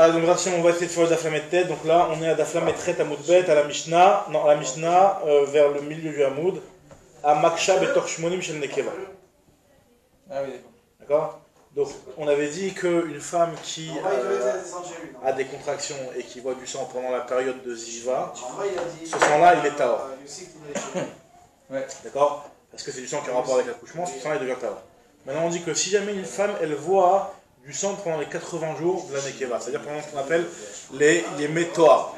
Ah, donc si on va essayer de faire le Daflamet tête, donc là on est à Daflamet tête à Moudbet, à la Mishnah, non, à la Mishnah, vers le milieu du Hamoud, à Maksha Betor Shmonim Shel Nekeva. Ah oui, d'accord. Donc on avait dit qu'une femme qui a des contractions et qui voit du sang pendant la période de Ziva, ce sang-là il est Tahor. Ouais. D'accord. Parce que c'est du sang qui a rapport avec l'accouchement, ce sang-là il devient Tahor. Maintenant on dit que si jamais une femme elle voit du sang pendant les 80 jours de la Nekeva, c'est-à-dire pendant ce qu'on appelle les Yemetoar.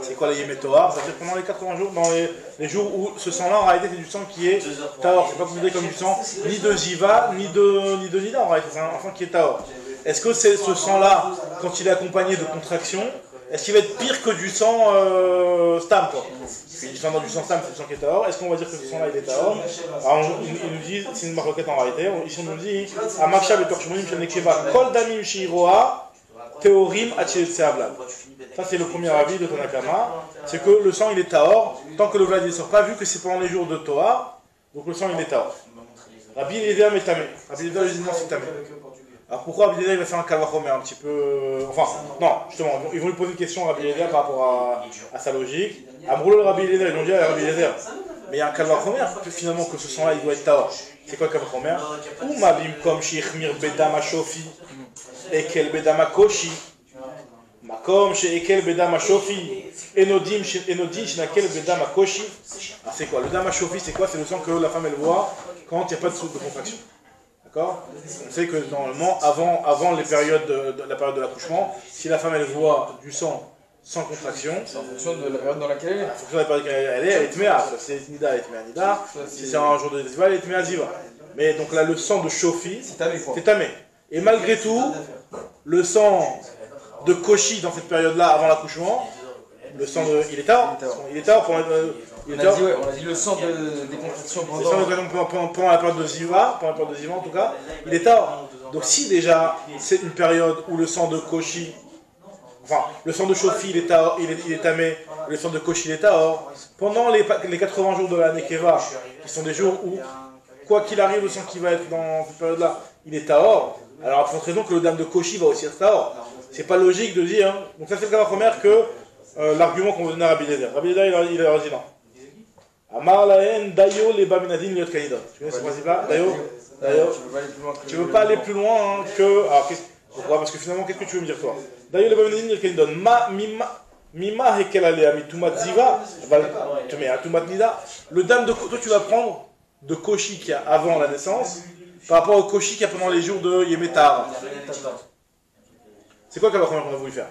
C'est quoi les Yemetoar? C'est-à-dire pendant les 80 jours, dans les jours où ce sang-là en réalité c'est du sang qui est Tahor. C'est pas considéré comme du sang ni de Ziva, ni de Nida en réalité, c'est un sang qui est Tahor. Est-ce que c'est ce sang-là, quand il est accompagné de contractions, est-ce qu'il va être pire que du sang stam quoi? Dans du sang stam, c'est du sang qui est Tahor. Est-ce qu'on va dire que ce sang-là il est Tahor? Alors ils nous disent, c'est une marloquette en réalité, ici on nous dit Amaksha betor shmonim shel nekeva kol damim shiroa teorim achilet seavlad. Ça c'est le premier avis de Tanakama, c'est que le sang il est Tahor, tant que le vlad ne sort pas, vu que c'est pendant les jours de Toar, donc le sang il est Tahor. Rabbi Eliezer est tamé. Rabbi Eliezer dit non c'est tamé. Alors pourquoi Rabbi Eliezer il va faire un kalvachomer un petit peu... Enfin, non, justement, ils vont lui poser une question à Rabbi Eliezer par rapport à sa logique. Amroulo le Rabbi Eliezer, ils l'ont dit à Rabbi Eliezer. Mais il y a un kalvachomer, finalement, que ce sang-là, il doit être Tahor. C'est quoi le kalvachomer? Ou mabim kom shichmir bedama shofi, ekel bedama koshi. Makom sheekel bedama shofi, enodin shinakel bedama koshi. C'est quoi? Le dama shofi, c'est quoi? C'est le sang que la femme, elle voit quand il n'y a pas de soupe de contraction. D'accord? On sait que normalement, avant les périodes la période de l'accouchement, si la femme elle voit du sang sans contraction, c'est en fonction de la période dans laquelle elle est. En fonction de la période dans laquelle elle est tméa. Si c'est Nida, elle est tméa Nida. Si c'est un jour de Ziva, elle est tméa Ziva. Mais donc là, le sang de Shofi, c'est tamé. Et malgré tout, le sang de Koshi dans cette période-là, avant l'accouchement, le sang de. Il est tard. Il est tard pour. On a dit le sang des contractions pendant la période de Ziva, en tout cas, il est tard. Donc si déjà c'est une période où le sang de Koshi, enfin le sang de Shofi il est tamé, le sang de Koshi il est tahor, pendant les 80 jours de la Nekeva, qui sont des jours où, quoi qu'il arrive, le sang qui va être dans cette période-là, il est tahor, alors à forte raison que le dame de Koshi va aussi être tahor. C'est pas logique de dire, hein. Donc ça c'est le cas première que l'argument qu'on veut donner à Rabbi Eliezer. Rabbi Eliezer il a dit non. Amar lahen dayo leba minadin liot kanidot. Tu connais ce principe-là? Dayo. Tu veux pas aller plus loin hein, que. Alors pourquoi? Parce que finalement, qu'est-ce que tu veux me dire toi? Dayo leba minadin liot kanidot. Mima hekel alea mitumat ziva. Tu mets tumat nida. Le dame de toi tu vas prendre de Koshi qui a avant la naissance par rapport au Koshi qui a pendant les jours de Yemetar. C'est quoi que la première qu'on a voulu faire?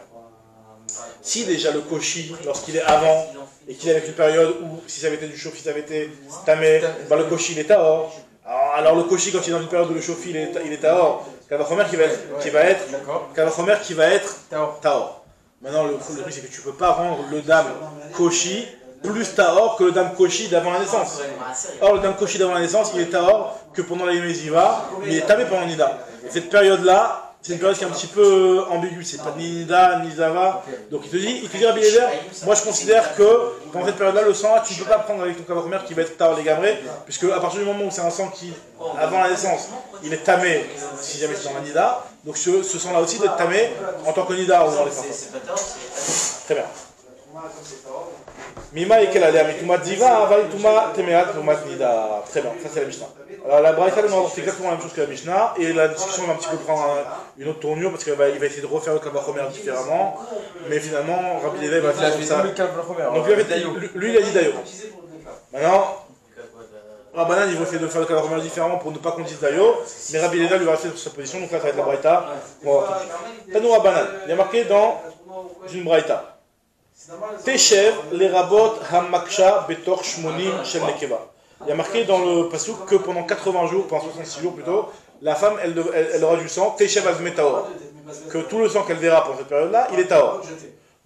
Si déjà le Koshi, lorsqu'il est avant, et qu'il est avec une période où, si ça avait été du Shofi, ça avait été tamé, bah le Koshi il est Tahor. Alors le Koshi, quand il est dans une période où le Shofi il est Tahor, Kavachomer qui va être Tahor. Maintenant le truc c'est que tu ne peux pas rendre le Dame Koshi plus Tahor que le Dame Koshi d'avant la naissance. Or le Dame Koshi d'avant la naissance, il est Tahor que pendant la Yemeziva, mais il est tamé pendant Nida. Et cette période-là, c'est une période qui est un petit peu ambiguë, c'est pas ni Nida, ni Zava. Donc il te dit Rabbi Eliezer, moi je considère que dans cette période-là, le sang, tu ne peux pas prendre avec ton kavachomer qui va être Tahor les Gabré, puisque à partir du moment où c'est un sang qui, avant la naissance, il est tamé, si jamais c'est dans la Nida, donc ce sang-là aussi doit être tamé en tant que Nida ou dans les sangs. Très bien. Mima et quelle alea mitumat ziva, aval tuma temeat tumat nida. Très bien, ça c'est la Mishnah. Alors la Braïta nous rapporte exactement la même chose que la Mishnah, et la discussion va un petit peu prendre une autre tournure parce qu'il va essayer de refaire le kavachomer différemment, mais finalement Rabbi Eliezer va faire ça. Donc lui il a dit Dayo. Maintenant, Rabbanan il va essayer de faire le kavachomer différemment pour ne pas qu'on dise Dayo, mais Rabbi Eliezer lui va rester sur sa position, donc là ça va être la Braïta. Tanou Rabbanan, il y a marqué dans une Braïta. Teshev les rabot hamaksha betor shmonim shel nekeva. Il y a marqué dans le pasuk que pendant 80 jours, pendant 66 jours plutôt, la femme elle aura du sang, Teshev azme tahor. Que tout le sang qu'elle verra pendant cette période-là, il est tahor.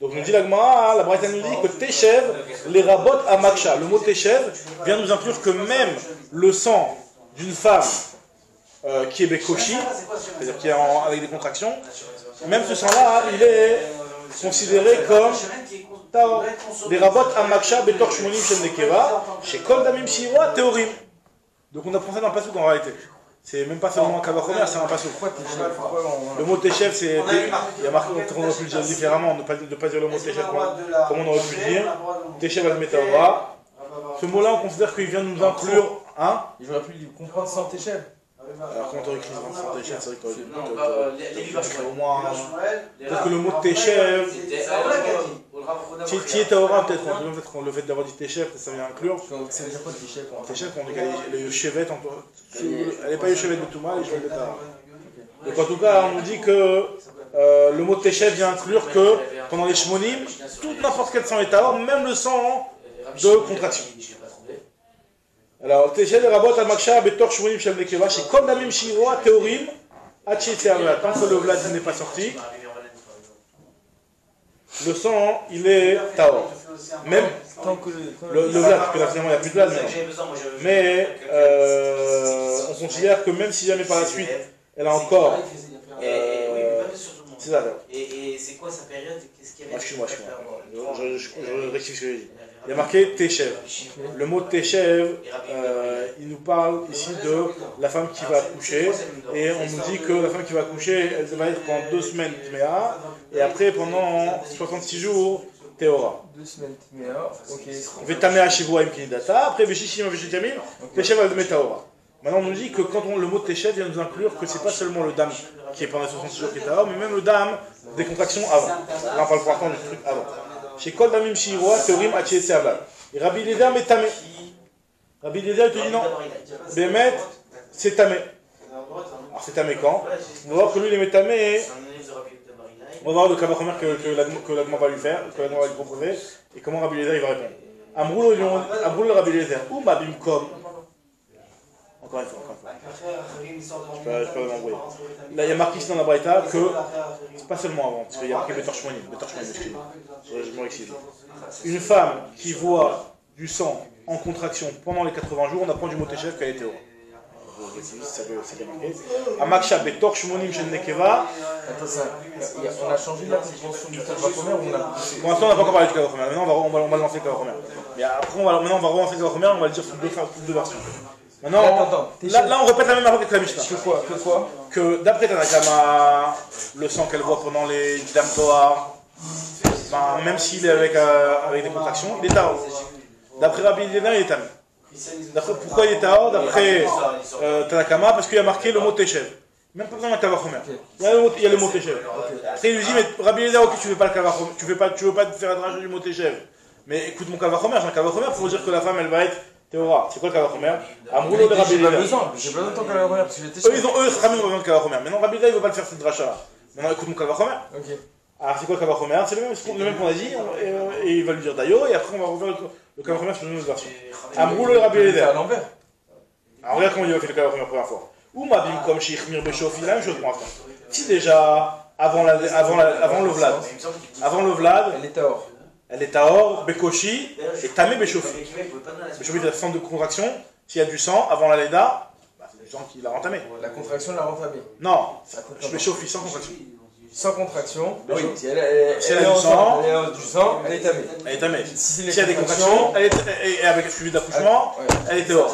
Donc nous dit la Gemara, la Braïta nous dit que Teshev les rabot hamaksha. Le mot Teshev vient nous inclure que même le sang d'une femme qui est bekoshi, c'est-à-dire qui est avec des contractions, même ce sang-là, il est considéré comme Tahor. Les rabot amaksha betor shmonim shel nekeva, chez kol damim shiroa teorim. Donc on apprend ça dans le pasuk en réalité. c'est même pas seulement un Kavachomer, c'est un passo. Pourquoi Téchev? Le mot Téchev, c'est. Il y a marqué qu'on aurait pu le dire différemment, ne pas dire le mot Téchev comme on aurait pu le dire. Téchev al Metaora. Ce mot-là, on considère qu'il vient nous inclure. Hein? J'aurais pu comprendre sans Téchev. Alors, comment t'aurais écrit sans Téchev, c'est vrai que t'aurais au moins. Peut-être que le mot Téchev. Qui est Taora, peut-être le fait d'avoir dit Téchev, ça vient inclure. Ça veut dire quoi Téchev? Téchev, on dit qu'elle est le chevet, elle n'est pas le chevet de Touma, elle est le chevet de Taora. Donc en tout cas, on nous dit que le mot Téchev vient inclure que pendant les Shmonim, tout n'importe quel sang est Taor, même le sang de contraction. Alors, Téchev et Rabot al-Maksha, Betor Shmonim Shel Nekeva, chez Kol Damim Shiroa, Théorim, Hachéthéarla, tant que le Vlad n'est pas sorti. Le sang, il est Taor. Même tant que le Vlad, parce que là finalement il n'y a plus de Vlad maintenant. Mais on considère que même si jamais par la suite elle a encore. C'est ça. Et c'est quoi sa période? Excuse-moi. Je rectifie ce que j'ai dit. Il y a marqué Téchev. Le mot Téchev, il nous parle ici de la femme qui va accoucher. Et on nous dit que la femme qui va accoucher, elle va être pendant 2 semaines Tméa. Et après, pendant 66 jours, Théora. 2 semaines Tméa, ok. Vetamea Shivoa Imkinidata. Après, Veshishima Veshitamim, Téchev al Metaora. Maintenant, on nous dit que quand le mot Téchev vient nous inclure que c'est pas seulement le dam qui est pendant 66 jours qui est Théora, mais même le dam des contractions avant. Là, on parle pour l'instant du truc avant. Chez Kol Damim Shiroa, Théorim Hachétse Aval. Et Rabbi Lézer Metame. Rabbi Lézer, il te dit non. Bémet, c'est Tamé. Alors, c'est Tamé quand? On va voir que lui, il est Métamé. On va voir le Kavachomer que l'Agma va lui faire, que l'Agma va lui proposer, et comment Rabbi Lézer il va répondre. Amroul Rabbi Lézer, ou Mabimkom. Encore une fois. Je peux m'embrouiller. Là, il y a marqué ici dans la Braïta que c'est pas seulement avant, parce qu'il y a marqué Betor Shmonim, je m'excuse. Une femme qui voit du sang en contraction pendant les 80 jours, on apprend du mot Téchev qu'elle est Théora. C'est bien marqué. Amaksha Betor Shmonim Shel Nekeva. On a changé la dimension du Kavachomer ou on a. Pour l'instant, on n'a pas encore parlé du Kavachomer. Maintenant, on va lancer le Kavachomer. Mais après, maintenant, on va relancer le Kavachomer, on va le dire sous deux versions. Maintenant, là, on répète la même affaire que la Mishnah. Que quoi? Que d'après Tanakama, le sang qu'elle voit pendant les Dam Toar, même s'il est avec des contractions, il est Taor. D'après Rabbi Lézer, il est Tam. Pourquoi il est Taor? D'après Tanakama, parce qu'il y a marqué le mot Téchev. Même pas besoin d'un Kavachomer. Il y a le mot Téchev. Après, il lui dit, mais Rabbi Lézer, ok, tu veux pas le Kavachomer, tu veux pas te faire un dragé du mot Téchev. Mais écoute mon Kavachomer, j'ai un Kavachomer pour dire que la femme, elle va être Théora. C'est quoi le Kavachomer? Amroulo de Rabbi Lézer. J'ai pas besoin de ton Kavachomer parce que j'étais. Eux, Ramim ont besoin de Kavachomer. Maintenant, Rabbi Lézer, il veut pas le faire cette dracha. Maintenant, écoute mon Kavachomer. Ok. Alors, c'est quoi le Kavachomer? C'est le même qu'on a dit, et il va lui dire d'ailleurs, et après, on va refaire le Kavachomer sur une autre version. Amroulo de Rabbi Lézer. À l'envers. Alors, regarde comment il a fait le Kavachomer la première fois. Ou Mabim comme Sheikhmir Beshof, il a la même chose pour l'instant. Si déjà, avant le Vlad, elle est Taor, Bekoshi, et Tamé Beshofi. Beshofi, c'est la centre de contraction. S'il y a du sang avant la Leda, c'est du sang qui l'a entamé. La contraction l'a entamé. Non, Beshofi sans contraction. Sans contraction, oui. Si elle a du sang, elle est tamée. Elle est tamée. Si il y a des contractions, et avec le suivi d'accouchement, elle est Théor.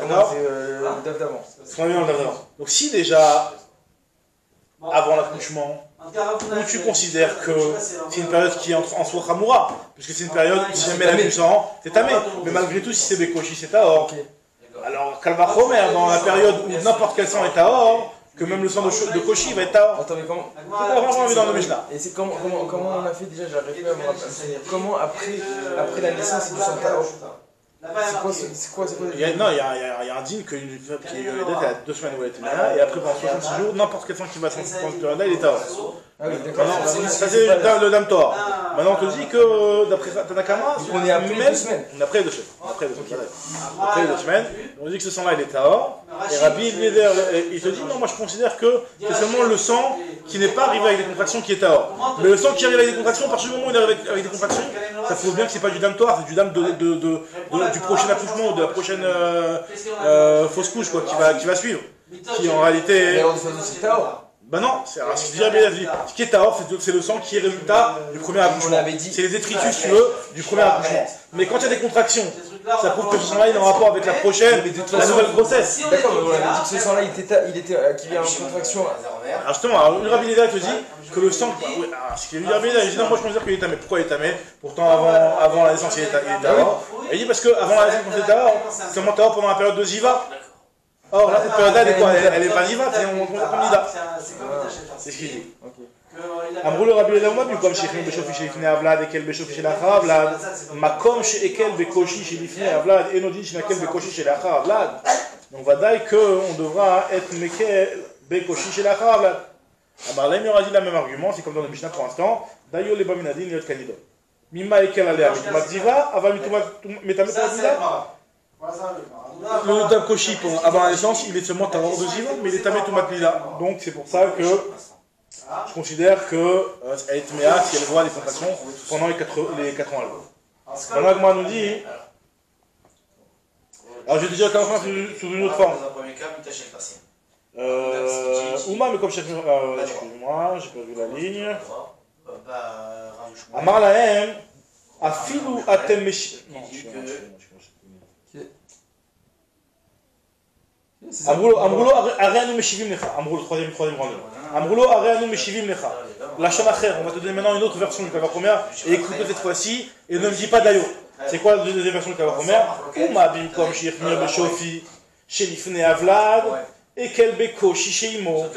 D'accord. C'est le DAF d'avant. C'est le DAF d'avant. Donc si déjà, avant l'accouchement, où tu considères que c'est une période qui est en soi Khamoura, puisque c'est une période où si jamais elle a du sang, c'est tamé. Mais malgré tout, si c'est Bekoshi, c'est Taor. Alors, Kalvachomer, dans la période où n'importe quel sang est Taor, que même le sang de Koshi va être Taor. Attends, mais comment? C'est pas vraiment dans le Mishnah. Et c'est comment on a fait déjà? J'arrive pas à me rappeler. Comment après la naissance, c'est du sang Taor? C'est quoi il y a un din qu'une femme qui est elle a 2 semaines où elle était là, et après pendant 66 jours, n'importe quel sang qui va sortir de là, il est Taor. Ah oui, d'accord. Ça c'est le Dam Toar. Maintenant on te dit que d'après Tanakama, on est après 2 semaines. On est après 2 semaines. Après 2 semaines, on dit que ce sang-là il est Taor. Et Rabbi Lézer, il te dit non, moi je considère que c'est seulement le sang qui n'est pas arrivé avec des contractions qui est Taor. Mais le sang qui arrive avec des contractions, à partir du moment où il arrive avec des contractions, ça prouve bien que c'est pas du Dam Toar, c'est du Dam du prochain accouchement ou de la prochaine fausse couche quoi, qui va suivre. Qui en réalité. Bah non, c'est ce que dit Rabbi Eliezer. Ce qui est tahor, c'est le sang qui est résultat du premier accouchement. C'est les détritus, si tu veux, du premier accouchement. Mais quand il y a des contractions, ça prouve que ce sang-là il est en rapport avec la prochaine, la nouvelle grossesse. D'accord, mais on avait dit que ce sang-là il était qu'il y a une contraction. Alors justement, alors, le Rabbi Eliezer te dit que le sang. Oui, ce qui est Rabbi Eliezer, il dit non, moi je considère qu'il est tamé. Pourquoi il est tamé? Pourtant avant la naissance il est tahor. Il dit parce qu'avant la naissance il est tahor, c'est seulement tahor pendant la période de Ziva. Or là, cette période-là, elle est quoi? Elle est pas Ziva, on compte comme Nida. C'est ce qu'il dit. אמרו לרבי אלעזר במקום שהכין בשופי שלפני הוולד הקל בשופי שלאחר הוולד מקום שהקל בקושי שלפני הוולד אינו דין שנקל בקושי שלאחר הוולד. Donc ודאי qu'on devra être מקל בקושי שלאחר הוולד. אמר להם יורד la même argument, c'est comme dans le Mishnah pour l'instant, דיו לבא מן הדין להיות כנידון. ממה הקל עליה מטומאת זיווה, אבל מטמאת הוולד. Le Koshi, avant la naissance, il est seulement tahor de Ziva, mais il est tamé Toumat Nida. Donc c'est pour ça que je considère qu'elle est tméa si elle voit des contractions pendant les 4 ans. Voilà que moi nous dit. Alors je vais te dire qu'enfin sous une autre forme. Ouma, mais comme chef. Excuse-moi, j'ai perdu la ligne. Amar lahem, afilu atem meshi. Non, je suis Amroulo, Areanu Meshivim Necha. Amroulo, troisième rendez-vous. Amroulo, Areanu Meshivim Necha. La Shamacher, on va te donner maintenant une autre version du Kavachomer. Et écoute-le cette fois-ci, et ne me dis pas d'ailleurs. C'est quoi la deuxième version du Kavachomer? Ouma bimkom shirfnir beshofi, shelifne avlad, ekel beko shisheimo.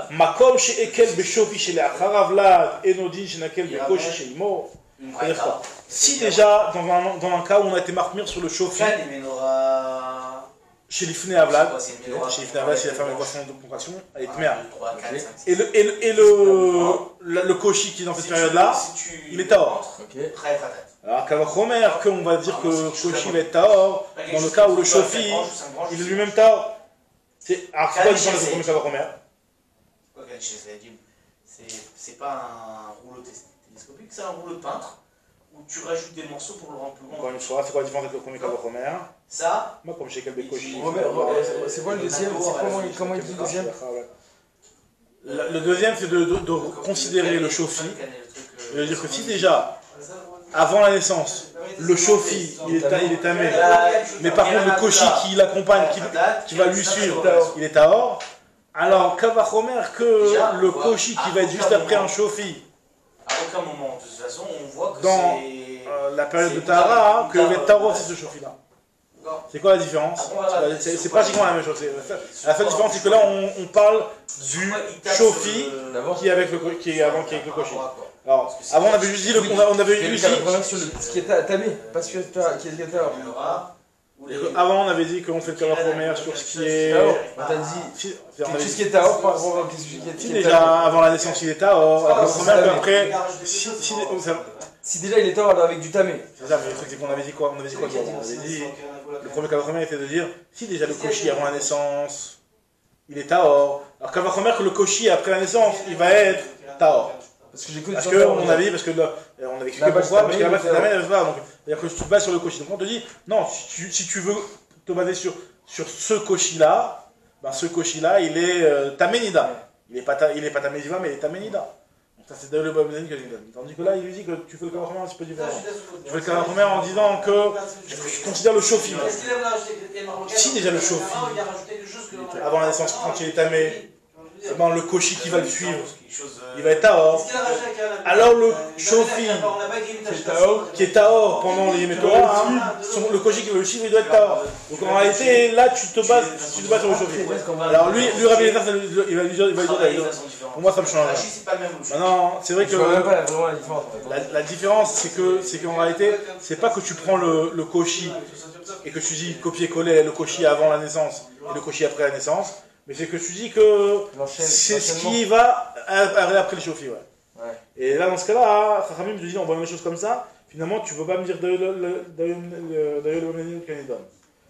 Makom she ekel beshofi sheleachar avlad, enodin shenakel beko shisheimo. C'est-à-dire quoi? Si déjà, dans un cas où on a été marmire sur le shofi, chez l'ifné avlad, c'est la femme avec boisson de contraction, elle est mère. Et le koshi qui est dans cette période-là, il est tahor. Alors Kavachomer, qu'on va dire que le koshi va être tahor, dans le cas où le shofi, il est lui-même tahor. Alors c'est quoi la différence entre le Kavachomer? C'est pas un rouleau télescopique, c'est un rouleau de peintre où tu rajoutes des morceaux pour le rendre plus grand. Encore une fois, c'est quoi la différence avec le premier Kavachomer? Ça, moi comme chez Kelbekoshi. C'est quoi le deuxième? Comment il dit le deuxième? Le deuxième, c'est de considérer le shofi. Je veux dire que si déjà, avant la naissance, le shofi, il est tamé, mais par contre le koshi qui l'accompagne, qui va lui suivre, il est tahor, alors Kavachomer que le koshi qui va être juste après un shofi, à aucun moment, de toute façon, on voit que dans la période de Tahara, que le tahor c'est ce shofi-là. C'est quoi la différence? C'est pratiquement la même chose. La seule différence, c'est que là, on parle du shofi qui est avec le koshi. Alors, avant, on avait juste dit on avait juste dit ce qui est tamé, pas ce qui est tahor. Avant, on avait dit qu'on fait le Kavachomer sur ce qui est. On t'a dit tout ce qui est tahor par rapport à ce qui est déjà avant la naissance, il est tahor. Après, si déjà il est tahor avec du tamé. C'est ça, mais le truc c'est qu'on avait dit quoi? On avait dit le premier Kavachomer était de dire si déjà le koshi avant la naissance, il est tahor. Alors Kavachomer que le koshi après la naissance, il va être tahor. Parce que on avait expliqué pourquoi, parce que là-bas c'est tamé, donc c'est-à-dire que tu te bases sur le koshi. Donc on te dit non, si tu veux te baser sur ce koshi là, ben ce koshi là il est taménida. Il est pas tamé ziva, mais il est taménida. Ça c'est d'ailleurs le Babylone que j'ai donné. Tandis que là, il lui dit que tu fais le Kavachomer un petit peu différent. Tu fais le Kavachomer en disant que je considère le shofi. Si déjà le shofi, avant la naissance, quand il est tamé, c'est ben le koshi qui va le suivre, il va être tahor. Alors le shofi qui est tahor pendant les Torah, le koshi qui va le suivre, il doit être tahor. Donc en réalité, là tu te bases sur le shofi. Alors lui Rabbi Eliezer, il va lui dire d'ailleurs. Pour moi, ça me change. Maintenant, c'est vrai que la différence, c'est qu'en réalité, c'est pas que tu prends le koshi et que tu dis copier-coller le koshi avant la naissance et le koshi après la naissance, mais c'est que tu dis que c'est ce qui va après le shofi. Ouais. Et là, dans ce cas-là, Chachamim te dit on voit les choses comme ça. Finalement, tu ne peux pas me dire d'ailleurs le Nidon.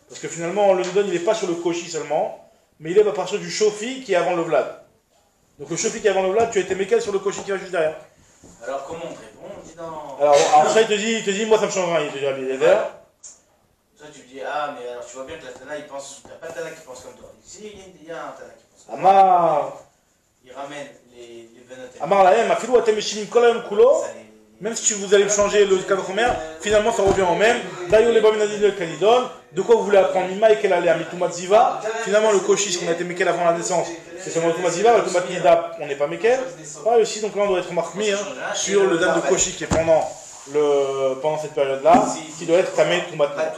Parce que finalement, le Nidon, il n'est pas sur le koshi seulement, mais il est à partir du shofi qui est avant le vlad. Donc le shofi qui est avant le vlad, tu as été mécal sur le koshi qui va juste derrière. Alors comment on répond? On dit dans... Alors après il te dit moi ça me change rien, il te dit Rabbi Eliezer. Toi tu dis ah mais alors tu vois bien que la Tana il pense, t'as pas de Tana qui pense comme toi. Si il y a un Tana qui pense comme toi. Amar il ramène les venotes. Amar lahem, afilou atem meshimim kol hayom kulo. Même si vous allez changer le Kavachomer, finalement ça revient au même. D'ailleurs, les Baminadin le Kanidon, de quoi vous voulez apprendre Mima et qu'elle allait à Mitumat Ziva. Finalement, le Koshis qu'on a été Mekel avant la naissance, c'est seulement le Tumat Ziva. Le Tumat Nida, on n'est pas Mekel. Pareil aussi, donc là on doit être marqué sur le date de Koshi qui est pendant cette période-là, qui doit être Tamé Tumat Nida.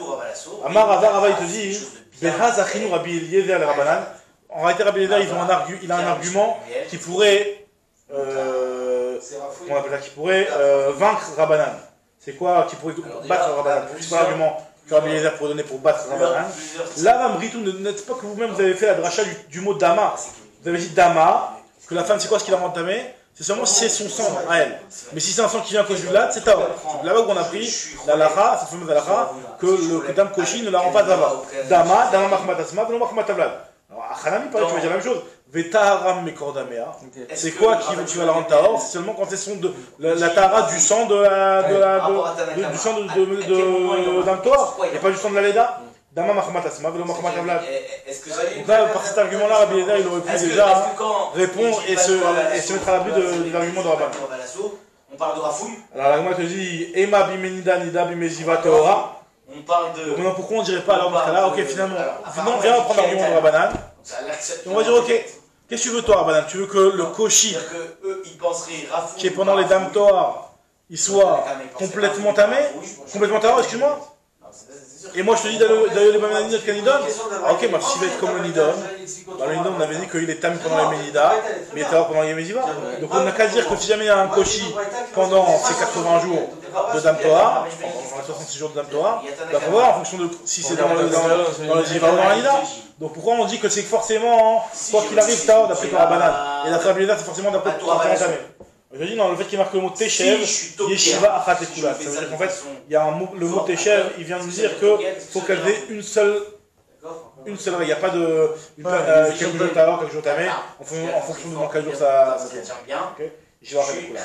Amar Avar Ava, il te dit Behaz Achinu Rabbi Eliezer al Rabbanan. En réalité, Rabbi Eliezer, il a un argument qui pourrait. On appelle ça, qui pourrait vaincre Rabbanan. C'est quoi qui pourrait battre Rabbanan? C'est pas l'argument que Rabbi Eliezer pourrait donner pour battre Rabbanan. Là, Mamritou, n'est-ce pas que vous-même vous avez fait la dracha du mot Dama? Vous avez dit Dama, que la femme c'est quoi ce qui la rend tamée? C'est seulement si c'est son sang à elle. Mais si c'est un sang qui vient à cause du Vlad, c'est Tava. C'est là-bas où on a pris la Lacha, cette fameuse Lacha, que le Dame Koshi ne la rend pas Tava. Dama, Dama Mahmatasma, Dama Mahmatavlad. Alors, à Hanami, pareil, tu vas dire la même chose. Vetaharam Mekordamea. C'est quoi qui va la rendre Tahor? C'est seulement quand c'est son de la Tahara du sang du sang de d'un Tahor, et pas du sang de la Leda. Dama Mahmat Asma, Velo Mahmat Avlad. Donc là, par cet argument-là, Rabbi Eliezer, il aurait pu déjà répondre et se mettre à l'abri de l'argument de Rabban. On parle de Rafouille. Alors l'argument te dit Ema bimenida nida bimeziva Tehora. On parle de. Donc maintenant, pourquoi on ne dirait pas alors dans ce cas-là? Ok, finalement, viens prendre l'argument de Rabbanan. Et on va dire ok. Qu'est-ce que tu veux toi, Rabbanan? Tu veux que le Koshi, qui est pendant les Dames Toar, il soit complètement tamé? Complètement Tahor, excuse-moi? Et moi je te dis d'ailleurs les Baminadin de Kanidon. Ah ok, moi s'il va être comme le Nidon, dans le Nidon on avait dit qu'il est tamé pendant les Ménida, mais il est Tahor pendant les Méziva. Donc on n'a qu'à dire que si jamais il y a un Koshi pendant ces 80 jours de Dame Toar, enfin 66 jours de Dame Toar, il va voir en fonction de si c'est dans les Ziva ou dans la Nida. Donc pourquoi on dit que c'est forcément, quoi qu'il arrive, Tahor d'après Torah Banane, et d'après Rabbi Eliezer c'est forcément d'après Torah Tamé. Je dis non, le fait qu'il marque le mot Teshev, Yeshiva Achat Ekulat. Ça veut dire qu'en fait, il y a le mot Teshev, il vient nous dire qu'il faut qu'elle ait une seule règle. Il n'y a pas de quelques jours Tahor, quelques jours Tamé, en fonction de dans quel jour ça tient. Yeshiva Achat Ekulat.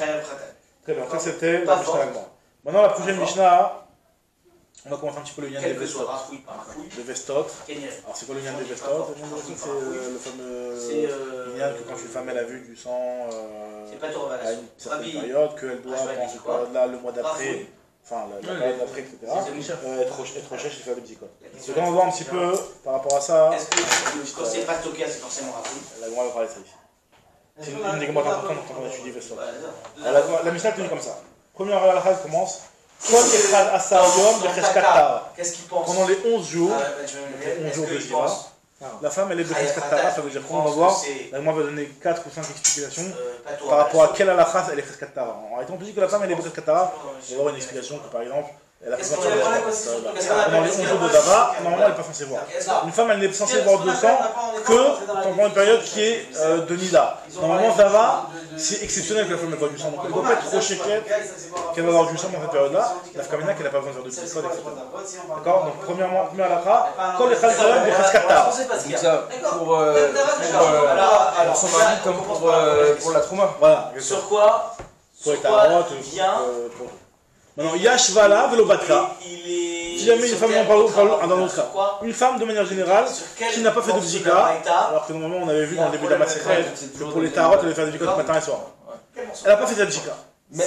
Très bien, ça c'était la Mishnah Gemara. Maintenant la prochaine Mishnah. On va commencer un petit peu le lien des Vestot. Le Vestot. Alors c'est quoi le lien des Vestot? C'est le fameux lien que quand une femme elle a vu du sang à une certaine période, qu'elle doit pendant cette période-là, le mois d'après, enfin la période d'après, etc. être recherche et faire des psychotes. Donc on va voir un petit peu par rapport à ça. Est-ce que quand c'est pas stocké, c'est forcément rapide? La Gemara va parler de ça ici. C'est une des Gemara importantes quand on étudie Vestot. La Mishnah est tenue comme ça. Première halakha commence. Qu'est-ce qu'il pense? Pendant les 11 jours, les 11 jours de Zira, la femme elle est de Cheskatara, ça veut dire qu'on va voir, la Gemara va donner 4 ou 5 explications par rapport à quelle halakha elle est Cheskatara. En réalité, on peut dire que la femme elle est de Cheskatara, on va avoir une explication que par exemple, elle a besoin de pendant les 11 jours de Dava, normalement elle n'est pas censée voir. Une femme elle n'est censée voir de sang que pendant une période qui est de Nida. Normalement Dava, c'est exceptionnel que la femme ait du sang, donc elle ne doit pas être trop chéquette qu'elle va avoir du sang dans cette période-là. La Fkamina qu'elle n'a pas besoin de faire de petits codes, etc. D'accord? Donc premièrement, première halakha, quand les Chazalem des Cheskatara. Donc ça, pour son mari comme pour la trauma. Voilà. Sur quoi? Pour les tarots, pour tout. Maintenant, Yashvala Velobatka. Si jamais une femme, on parle dans l'autre cas, une femme de manière générale qui n'a pas fait de bzika, alors que normalement on avait vu dans le début de la Masechet que pour les tarots elle devait faire des bzikot matin et soir. Elle n'a pas fait de bzika.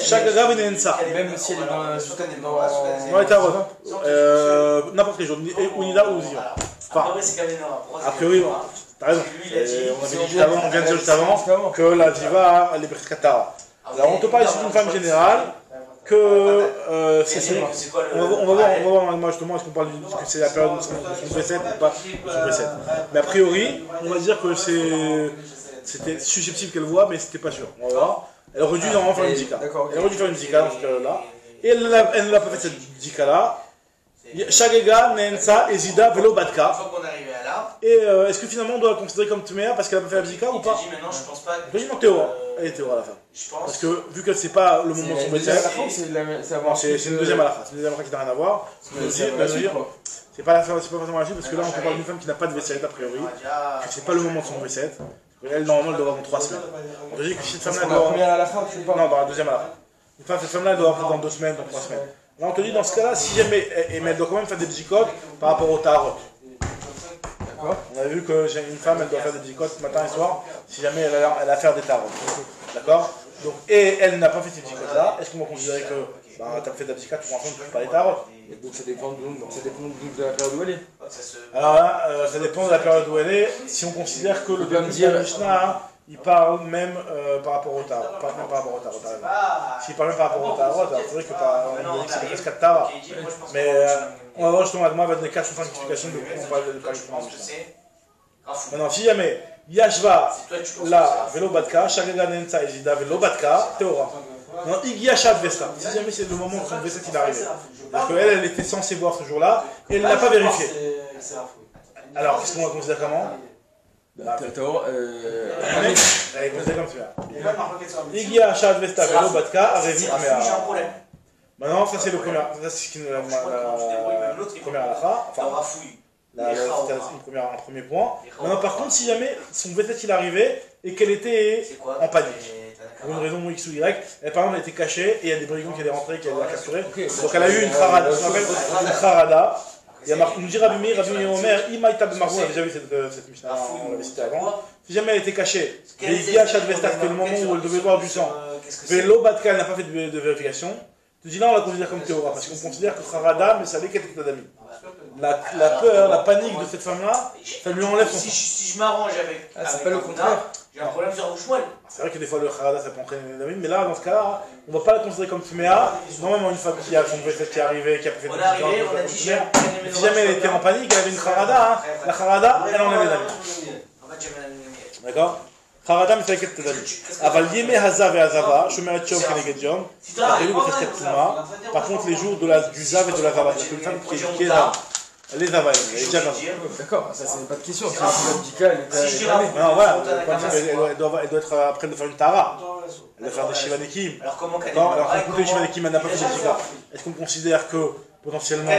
Chaque grave est Nensa. Même si elle est dans les tarots, n'importe quel jour, ou Nida ou Ziva. Enfin, a priori, t'as raison. On avait dit juste avant, on vient de dire juste avant que la Ziva elle est Berkatara. Alors on te parle ici d'une femme générale. Que c'est son. On va voir justement, est-ce qu'on parle que c'est la période de son B7 ou pas de son B7. Mais a priori, on va dire que c'était susceptible qu'elle voit, mais c'était pas sûr. On va voir. Elle aurait dû normalement faire une zika. Elle aurait dû faire une zika dans cette période-là. Et elle ne l'a pas fait cette zika-là. Shagega, Nensa, Ezida, Velo, Batka. Et est-ce que finalement on doit la considérer comme Tméa parce qu'elle n'a pas fait la zika ou pas? Je pense pas. Je dis non, Théora. Elle est Théora à la fin. Parce que vu que c'est pas le moment de son métier, c'est une deuxième halakha. C'est une deuxième halakha qui n'a rien à voir. C'est pas forcément la suite parce que là on parle d'une femme qui n'a pas de vaisselle a priori. Que c'est pas le moment de son vaisselle. Elle normalement elle doit avoir dans 3 semaines. On te dit que cette femme-là doit. Dans la première halakha ou pas? Non, dans la deuxième halakha. Cette femme-là elle doit avoir dans 2 semaines, dans 3 semaines. Là on te dit dans ce cas-là, si jamais, mais elle doit quand même faire des bzikot par rapport au tarot. On avait vu que j'ai une femme, elle doit faire des bzicotes matin et soir, si jamais elle a affaire des tarots. D'accord? Donc, et elle n'a pas fait ces bzicotes-là, est-ce qu'on va considérer que tu as fait ta bzikot, pour l'instant, tu ne fais pas les tarots? Donc ça dépend de la période où elle est. Alors là, ça dépend de la période où elle est. Si on considère que le Mishnah, il parle même par rapport au tarot. Pas même par rapport au tarot. S'il parle même par rapport au tarot, alors c'est vrai que on dit que c'est presque 4 tarots. Mais on va voir justement, Agma va donner 4 ou 5 explications de pourquoi on parle de Mishnah. Maintenant, si jamais Yashva, la vélo batka, Shagaga Nensa Ezida vélo batka, Théora. Non, Igia Shad Vesta. Si jamais c'est le moment où son Vesta est arrivé. Parce qu'elle, elle était censée voir ce jour-là, et elle ne l'a pas vérifié. Alors, qu'est-ce qu'on va considérer comment? Elle est considérée comme celui-là. Igia Shad Vesta vélo batka, Arevit Mea. Maintenant, ça c'est le premier. Ça c'est la première halakha. Enfin, c'était un premier point. Maintenant, par contre, si jamais son Vesta il arrivait et qu'elle était en panique. Pour une raison X ou Y, elle, par exemple, elle était cachée et il y a des brigands qui allaient rentrer et qui allaient la capturer. Donc elle a eu une kharada, ce qu'on appelle une kharada. Il y a marqué, nous dit Rabbi Meir, Imaïta B'Marou, on avait déjà vu cette Mishnah, on l'avait cité avant. Si jamais elle était cachée, et il y a Shad Vesta, c'était le moment où elle devait voir du sang, Vélo Batka, elle n'a pas fait de vérification, tu dis là on la considère comme théora, parce qu'on considère que kharada, mais ça allait qu'elle était d'ami. La peur, la panique de cette femme-là, ça lui enlève son sang. Si je m'arrange avec. C'est pas le contraire. J'ai un problème sur Rouchmoine. C'est vrai que des fois le kharada ça peut entraîner des amis, mais là dans ce cas-là, on ne va pas la considérer comme tuméa. Normalement une femme qui a son vêtement qui est arrivée, qui a fait des choses, si jamais elle était en panique, elle avait une kharada, la kharada elle enlève les amis. D'accord? Kharada mais c'est avec tes amis. Aval yeme hazav et hazava, shomeret chom keneged yom, par contre les jours du zav et de la zava, c'est une femme qui est là. Les availles, les déjà d'accord, ça c'est pas de question, c'est une médicale. Non, voilà, elle doit être après de faire une tara. Elle doit faire des shivanekim. Alors comment qu'elle écoute les shivanekim, elle n'a pas fait de zika. Est-ce qu'on considère que potentiellement,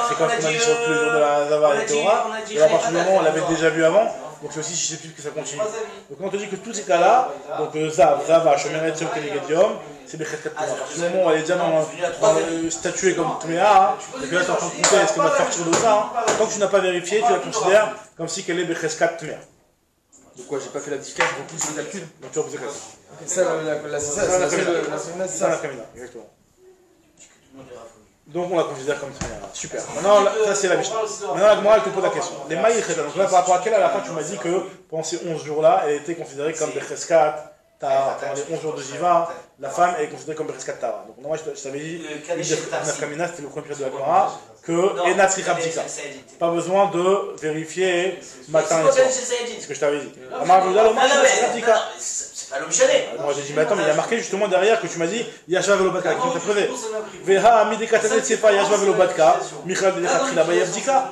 c'est quand on a dit sur tous les jours de la Zava et la Torah, et à partir du moment où on l'avait déjà vu avant, donc c'est aussi susceptible que ça continue. Donc quand on te dit que tous ces cas-là, donc Zava, Shomeret, Tsev, Kenegedium, c'est des Cheskat Touma. À partir du moment où elle est déjà dans le statué comme Tuméa, et que là tu es en train de compter, est-ce qu'elle va sortir de ça, tant que tu n'as pas vérifié, tu la considères comme si qu'elle est Becheskat Tuméa. Donc quoi, j'ai pas fait la discarte, je repousse le calcul. Donc tu vas poser calcul. Ça, c'est la Kamina, exactement. Donc on la considère comme Tuméa. Super. Maintenant, ça c'est la Mishnah. Maintenant, la Gemara, elle te pose la question. Les maïs, donc là par rapport à quelle à la fin tu m'as dit que pendant ces 11 jours-là, elle était considérée comme Becheskat. Pendant les 11 jours de Jiva, la femme est considérée comme Becheskat Tara. Donc moi je t'avais dit, Nafkamina, c'était le premier période de la Gemara, que Enatri Rabdika. Pas besoin de vérifier matin et soir. C'est ce que je t'avais dit. Amar Vuda, l'Omar, c'est Rabdika. C'est pas l'homme chalet. Moi j'ai dit, mais attends, mais il y a marqué justement derrière que tu m'as dit, Yashva Velo Batka, qui t'a prévé. Veha Midekatanet Sefa Yashva Velo Batka, Michal Dedekatri Laba Yabdika.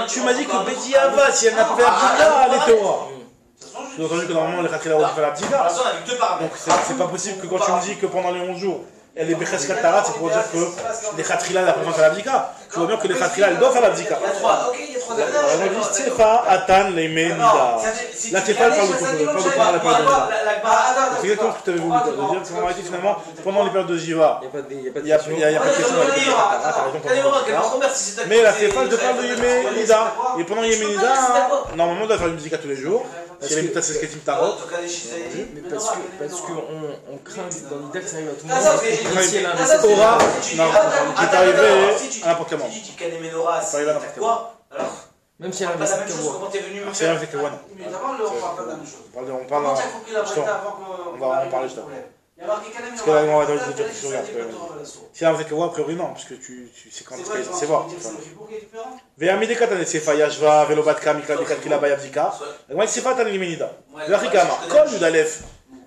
Tu m'as dit que Bediava, si elle n'a pas fait Abdika, elle est Théora. J'ai entendu que normalement les Khatila ont fait la Bdika. Donc c'est pas possible que quand tu me dis que pendant les 11 jours, elle est Becheskat Tara, c'est pour dire que les Khatila n'ont pas fait la Bdika. Tu vois bien que les Khatila, elles doivent faire la Bdika. On dit Tsefa Atan Leme Nida. La Tsefa, elle parle de quoi? Elle parle de pendant la période de Jiva. C'est exactement ce que tu avais voulu dire. C'est qu'en réalité, finalement, pendant les périodes de Jiva, il n'y a pas de question de la Bdika. Mais la Tsefa, elle te parle de Yeme Nida. Et pendant Yeme Nida, normalement, on doit faire une Bdika tous les jours. Si elle est méthode, c'est ce qu'elle dit Tarot. Mais parce qu'on craint dans l'idée que ça arrive à tout le monde. Si elle a un Torah, non, qui est arrivé à n'importe quel moment. Ça arrive à n'importe quel moment. Même si elle a un message que c'est un avec le one. Mais d'abord, on parle pas de la même chose. On parle on va en parler juste après. Parce que là, on va dire que tu regardes. Si avec le one, a priori non, parce que c'est quand tu es censé voir. Ve'amide katane sefa yashva velo batka mikla dekatila bayabdika. Donc c'est pas tan limenida. L'Afrikama, comme Yudalef,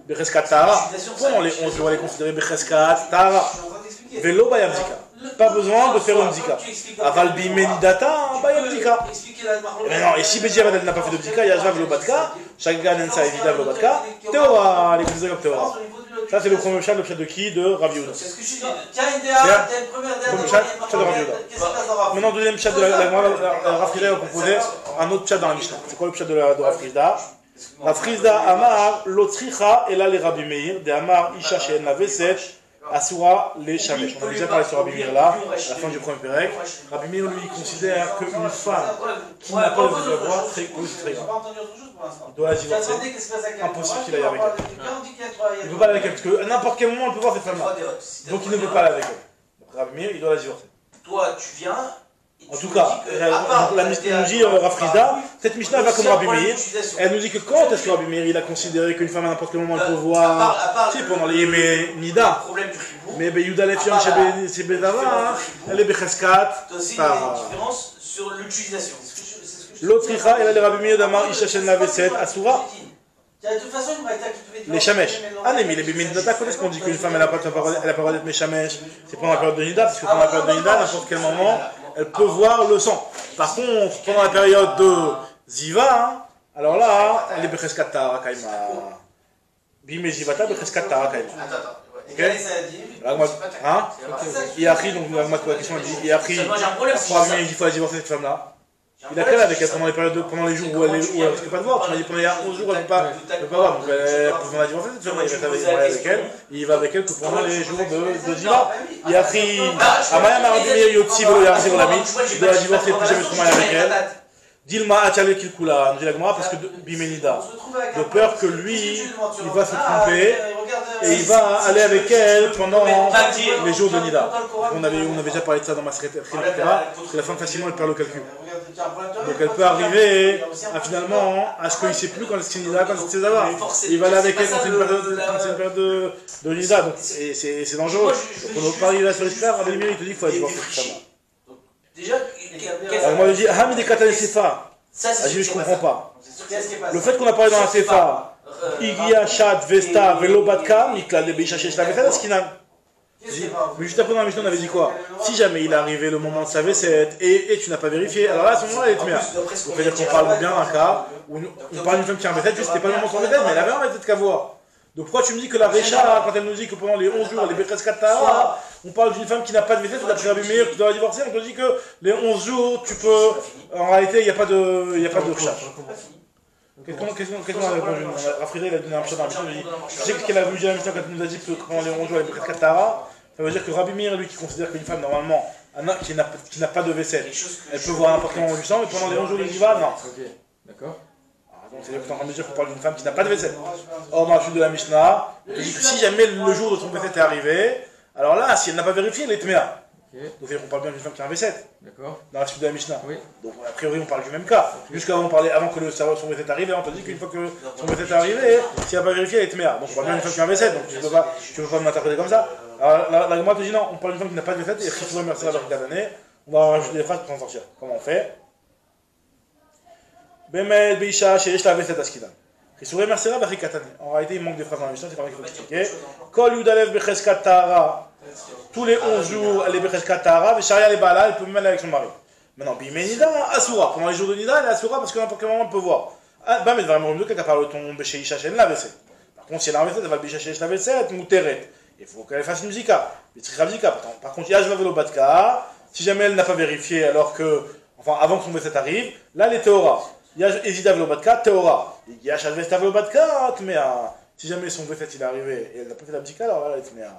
Becheskat Tara, pendant les 11 jours, elle est considérée Becheskat Tara. Velo bayabdika. Pas besoin de faire une bdika. Aval bimenidata, bayabdika. Mais non, et si Bediavad n'a pas fait de bdika, yashva velo batka, Shagaga Nensa Evida velo batka, Théora, elle est considérée comme Théora. Ça c'est le premier chat, le chat de qui? De Rav Yehuda. C'est ce que je dis. Tiens, une DA, t'as une première DA. Premier chat de Rav Yehuda. Maintenant, deuxième chat de la Rav Frida va proposer un autre chat dans la Mishnah. C'est quoi le chat de Rav Frida? Rav Frida Amar, l'Otricha, et là les Rabbi Meir, de Amar, Isha, She'en la Veset, Asura les Shamesh. On a déjà parlé sur Rabbi Meir là, à la fin du premier Pérec. Rabbi Meir lui considère qu'une femme qui n'a pas de devoir, très grave. Il doit la divorcer. Impossible qu'il aille avec elle. Il ne peut pas aller avec elle, parce qu'à n'importe quel moment, elle peut voir cette femme-là. Donc il ne peut pas aller avec elle. Donc Rabbi Meir, il doit la divorcer. Toi, tu viens. En tout cas, la Mishnah nous dit, Rafrida, cette Mishnah va comme Rabbi Meir. Elle nous dit que quand est-ce que Rabbi Meir il a considéré qu'une femme à n'importe quel moment elle peut voir, c'est pendant les Yémé Nida. Mais Yehuda Lefion chez Bedava, elle est Becheskat. C'est une différence sur l'utilisation. L'autre Richa, elle a les Rabbi Meir d'Amar Ishachen Laveset, Asura. Les Shamesh. Ah, mais les Bimindata, quand est-ce qu'on dit qu'une femme elle n'a pas le droit d'être Meshamesh? C'est pendant la période de Nida, parce que pendant la période de Nida, n'importe quel moment, elle peut voir le sang. Par contre, pendant la période de Ziva, alors là, elle est Becheskat Tahara Kaima. Bimé Zivata, Becheskat Tahara Kaima. Ok? Hein? Iachri, donc la question dit Iachri, il faut la divorcer cette femme-là. Il a quel avec elle pendant les jours où elle ne risque pas de voir. Pendant les 11 jours, elle ne peut pas voir. Donc elle peut la divorcer cette femme-là. Il va avec elle. Il va avec elle que pendant les jours de Ziva. Il a pris Amaya Marabimir Yotsi Velo Yarzir Olami. Il doit la divorcer plus jamais trop mal avec elle. Dilma Atchale Kilkula, nous dit la Gemara, parce que Bimenida, de peur que lui, il va se tromper et il va aller avec elle pendant les jours de Nida. On avait déjà parlé de ça dans ma secrétaire, etc. Que la femme facilement elle perd le calcul. Donc elle peut arriver à finalement à ce qu'il ne sait plus quand c'est Nida, quand c'est Zava. Il va aller avec elle quand c'est une période de Nida. Donc c'est dangereux. Donc on parle là sur l'histoire, Rabbi Meir il te dit qu'il faut aller voir cette femme. Déjà, alors moi je dis, Hamid et Katane Sefa. Je comprends pas. Le fait qu'on a parlé dans la Sefa, Igia, Shad, Vesta, Velobatka, Mikla, Lebisha, Sheshla, Vesta, ce qu'il a. Mais juste après dans la Mishnah, on avait dit quoi? Si jamais il est arrivé le moment de sa vaissette et tu n'as pas vérifié, alors là à ce moment-là, elle est tméa. Donc c'est-à-dire qu'on parle bien d'un cas où on parle d'une femme qui a un vaissette, juste c'était pas le moment de son vaissette, mais elle avait un vaissette qu'à voir. Donc pourquoi tu me dis que la Récha, quand elle nous dit que pendant les 11 jours, elle est Becheskat Tahara, on parle d'une femme qui n'a pas de vaissette, d'après Rabbi Meir, qui doit la divorcer, on te dit que les 11 jours, tu peux. En réalité, il n'y a pas de recherche. Qu'est-ce qu'on a répondu? Rafrida, il a donné un chat dans la Mishnah, il a dit je sais qu'elle a vu la Mishnah quand elle nous a dit que pendant les 11 jours, elle est Becheskat Tahara, ça veut dire que Rabbi Meir, lui, qui considère qu'une femme, normalement, qui n'a pas de vaisselle, elle peut voir n'importe quel moment du sang, mais pendant les 11 jours de Ziva, non. D'accord. C'est-à-dire que tu es en train de dire qu'on parle d'une femme qui n'a pas de vaisselle. Or, dans la suite de la Mishnah, on dit que si jamais le jour de son vaisselle est arrivé, alors là, si elle n'a pas vérifié, elle est tméa. Donc, c'est-à-dire qu'on parle bien d'une femme qui a un vaisselle. D'accord. Dans la suite de la Mishnah. Oui. Donc, a priori, on parle du même cas. Jusqu'avant, on parlait avant que son vaisselle arrive, on te dit qu'une fois que son vaisselle est arrivé, si elle n'a pas vérifié, elle est tméa. Donc, on parle bien d'une femme qui a un vaisselle. Donc, tu ne peux pas m'interpréter comme ça. Alors, la Gemara te dit non, on parle d'une femme qui n'a pas de vaisselle, et si tu veux remercier la barricade d'année, on va rajouter des phrases pour s'en sortir. Comment on fait? Bemed, Beisha, Sheresh, la vaisselle d'Askida. En réalité, il manque des phrases dans la Mishnah, c'est pas moi qui faut expliquer. Kol Yudalev Becheskat Tahara. Tous les 11 jours, elle est Becheskat Tahara, Vesharia les Bala, elle peut même aller avec son mari. Maintenant, Bimenida, Asura. Pendant les jours de Nida, elle est Asura parce que n'importe quel moment, elle peut voir. Bah, mais vraiment mieux qu'elle parle de ton Becheisha, elle la vaisselle. Par contre, si elle a un vaisselle, elle va le Becheisha, la vaisselle, Mouteret. Il faut qu'elle fasse une musika. Par contre, Yaj va Velobatka. Si jamais elle n'a pas vérifié, alors que, enfin, avant que son vaisselle arrive, là, elle est Théora. Ezida Velobatka, Théora. Yash Vesta Velobatka, Tméa. Si jamais son vaisselle il est arrivé et elle n'a pas fait la musika, alors là, elle est Tméa.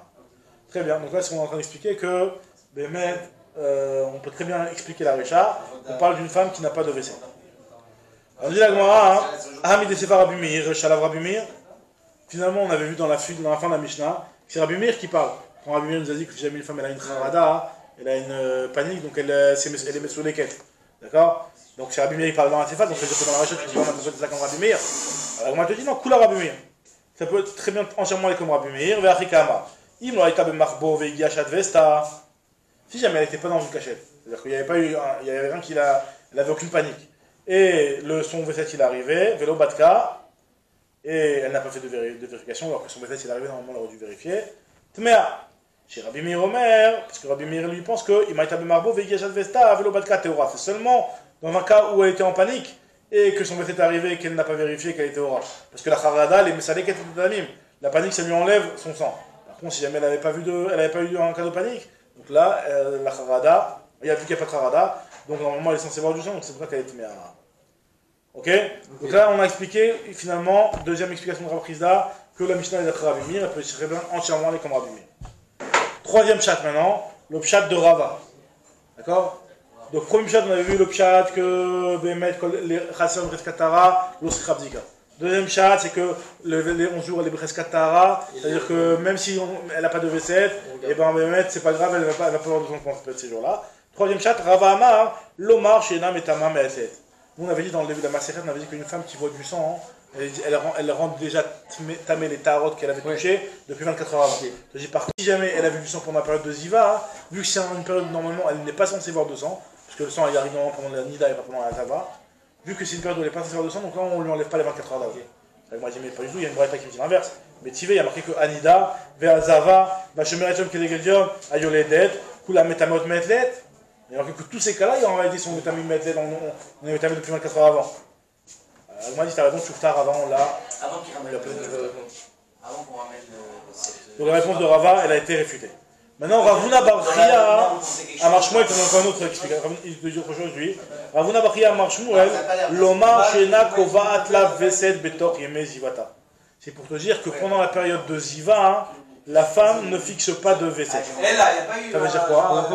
Très bien, donc là, on est en train d'expliquer que, on peut très bien expliquer la Récha. On parle d'une femme qui n'a pas de vaisselle. On dit la Gemara, Hamid et Sefa Rabbi Meir, Shalav Rabbi Meir. Finalement, on avait vu dans la fin de la Mishnah, c'est Rabbi Meir qui parle. Quand Rabbi Meir nous a dit que si jamais une femme elle a une kharada, elle a une panique, donc elle est mise sous les quêtes. D'accord? Donc c'est Rabbi Meir qui parle dans la Sefa, donc c'est-à-dire que dans la Récha, tu dis vraiment que ça comme Rabbi Meir. Alors on te dit non, Kula Rabbi Meir. Ça peut être très bien entièrement aller comme Rabbi Meir, Ve'achikama. Im lo aita b'marbo ve'gia shad vesta. Si jamais elle n'était pas dans une cachette, c'est-à-dire qu'il n'y avait pas eu, il y avait rien elle avait aucune panique. Et son vaisselle il est arrivé, vélo batka, et elle n'a pas fait de vérification, alors que son vaisselle il est arrivé, normalement elle aurait dû vérifier. Tmea, chez Rabbi Meir Omer, parce que Rabbi Meir lui pense que im aita b'marbo ve'gia shad vesta, vélo batka théora. C'est seulement dans un cas où elle était en panique et que son vaisselle est arrivé et qu'elle n'a pas vérifié qu'elle était théora. Parce que la charada, les mesalek et la panique ça lui enlève son sang. Par contre, si jamais elle n'avait pas eu un cas de panique, donc là, la charada, il y a vu qu'il n'y a pas de charada, donc normalement elle est censée voir du sang, donc c'est pour ça qu'elle est tméa. Ok? Donc là, on a expliqué, finalement, deuxième explication de Rav Chizda, que la Mishnah est d'après Rabbi Meir, elle peut très bien entièrement aller comme Rabbi Meir. Troisième chat maintenant, le pshat de Rava. D'accord? Donc, premier pshat, on avait vu le pshat que Bémet, les Chasson Breskatara, l'Oskrabdika. Deuxième chat, c'est que les 11 jours, elle est Breskatara, c'est-à-dire que même si elle n'a pas de V7, et ben Bémet, c'est pas grave, elle va pas avoir besoin de ces jours-là. Troisième chat, Rava Amar, Lomar, Shenam et Tamam et Eset. Nous, on avait dit dans le début de la Maseret, on avait dit qu'une femme qui voit du sang, elle rentre déjà tamé les tarots qu'elle avait touchées depuis 24 heures avant. Je dis, par contre, si jamais elle a vu du sang pendant la période de Ziva, vu que c'est une période où normalement elle n'est pas censée voir de sang, parce que le sang il arrive normalement pendant la Nida et pas pendant la Zava, vu que c'est une période où elle n'est pas censée voir de sang, donc là on lui enlève pas les 24 heures d'avant. Moi je dis, mais pas du tout, il y a une braïta qui me dit l'inverse. Mais Tivé, il y a marqué que Anida, Vers Zava, Vachemerechom Kedegedium, Ayoledet, Kula Metamot Metlet. Il y a marqué que tous ces cas-là, en réalité, sont Metamot Metlet, on est Metamot depuis 24 heures avant. Moi, dit, t'as raison, Shuftar avant, là. Avant qu'il ramène avant qu'on ramène donc la réponse de Rava, elle a été réfutée. Maintenant, Ravuna Barchia, à Marshmuel, il y a encore un autre explication. Il te dit autre chose, lui. Ravuna Barchia, à Marshmuel, Lomar Shena Kova Atla Veset Betor Yeme Zivata. C'est pour te dire que pendant la période de Ziva, la femme ne fixe pas de Veset. Ça veut dire quoi?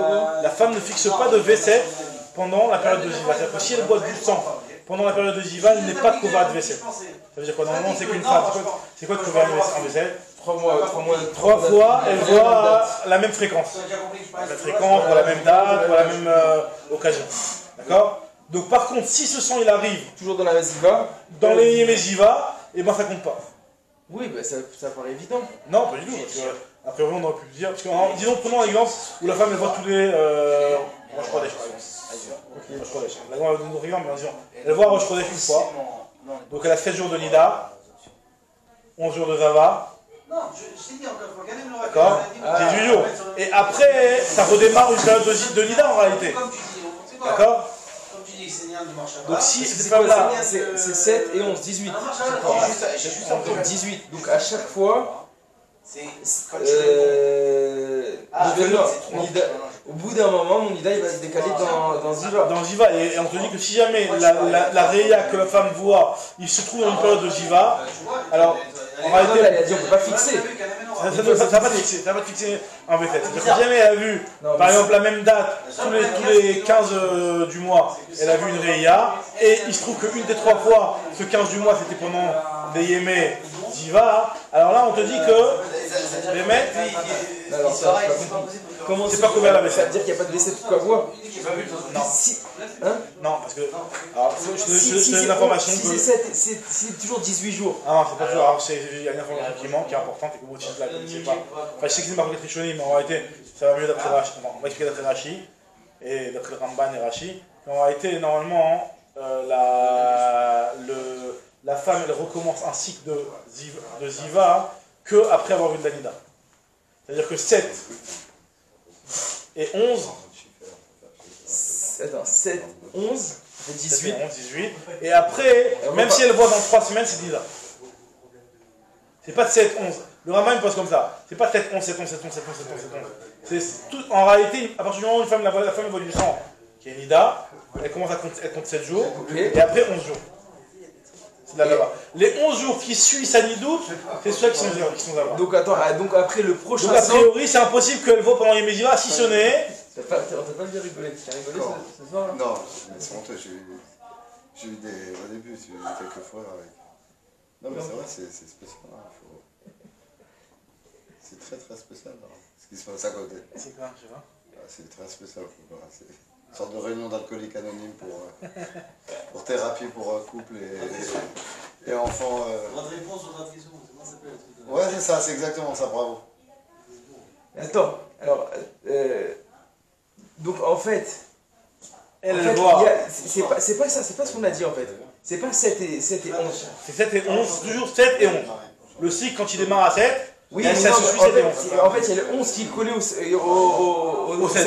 La femme ne fixe pas de Veset pendant la période de Ziva. C'est-à-dire que si elle boit du sang pendant la période de Ziva, il n'est pas Kova de Veset. Ça veut dire quoi? Normalement, c'est qu'une femme. C'est quoi de Kova en Veset? 3 fois, elle voit la même fréquence. La même fréquence, pour la même date, pour la même occasion. D'accord? Donc par contre, si ce sang il arrive toujours dans la Ziva, dans les Yéméziva, et ben ça compte pas. Oui, bah ça paraît évident. Non, pas du tout. Parce que, après, on aurait pu le dire. Parce que, disons, prenons l'exemple où la femme elle voit tous les. Rosh Chodesh, par exemple. Rosh Chodesh. La grande exemple, mais disons, elle voit Rosh Chodesh une fois. Donc elle a 7 jours de Nida, 11 jours de Zava. Non, je t'ai dit encore une fois, regardez le d'accord, 18 jours. Et après, ça redémarre une période de Nida en réalité. D'accord? Comme tu dis, c'est Nian de marche. Donc si cette femme-là. C'est 7 et 11, 18. J'ai juste un peu 18. Donc à chaque fois. Au bout d'un moment, mon Nida il va se décaler dans Ziva. Dans Ziva, et on te dit que si jamais la Réa que la femme voit, il se trouve dans une période de Ziva, alors en réalité. Elle a dit on ne peut pas fixer. Ça va pas te fixer en V7. C'est-à-dire que si jamais elle a vu, par exemple, la même date, tous les 15 du mois, elle a vu une Réa, et il se trouve qu'une des 3 fois, ce 15 du mois, c'était pendant des Yémé Ziva, alors là on te dit que les mecs. Comment c'est pas couvert la Ça vaisselle? veut dire qu'il n'y a pas de vaisselle tout quoi voir? Non. Hein? Non, parce que. Alors, je te donne l'information que. C'est toujours 18 jours. Ah non, c'est pas toujours. Alors, il y a une information qui manque, qui est importante, et que vous aussi, je la connaissez pas. Enfin, je sais que c'est marqué Trichoni, mais en réalité, ça va mieux d'après Rashi. On va expliquer d'après Rashi, et d'après Ramban et Rashi. En réalité, normalement, la femme, elle recommence un cycle de Ziva que après avoir vu de la Nida. C'est-à-dire que 7 et 11. Attends, 7, 11, ça fait 18. 11, 18. Et après, même si elle voit dans 3 semaines, c'est Nida. C'est pas 7, 11. Le Rambam il pose comme ça. C'est pas 7, 11, 7, 11, 7, 11, 7, 11, 7, 11, 7, 11. C'est tout, en réalité, à partir du moment où la femme voit du sang, qui est Nida, elle commence à compter 7 jours, et après 11 jours. C'est de là-bas. Les 11 jours qui suivent sa nidoute, c'est ceux qui sont là-bas. Donc attends, donc après le prochain. Donc a priori, c'est impossible qu'elle voit pendant les Méziva, si ce n'est. On t'a pas bien rigolé. Tu as rigolé ce soir là? Non, c'est honteux, j'ai eu des. Au début, j'ai eu quelques fois avec. Non, mais c'est vrai, c'est spécial. C'est très très spécial ce qui se passe à côté. C'est quoi, je sais pas. C'est très spécial. C'est une sorte de réunion d'alcooliques anonymes pour thérapie pour couple et enfants. Votre réponse aux nutrition, c'est comment ça s'appelle le truc? Ouais, c'est ça, c'est exactement ça, bravo. Attends, alors. Donc en fait. Elle voit. C'est pas ça, c'est pas ce qu'on a dit en fait. C'est pas 7 et 11. C'est 7 et 11, toujours 7 et 11. Le cycle, quand il démarre à 7, oui, ça se suit 7 et 11. En fait, il y a le 11 qui est collé au 7.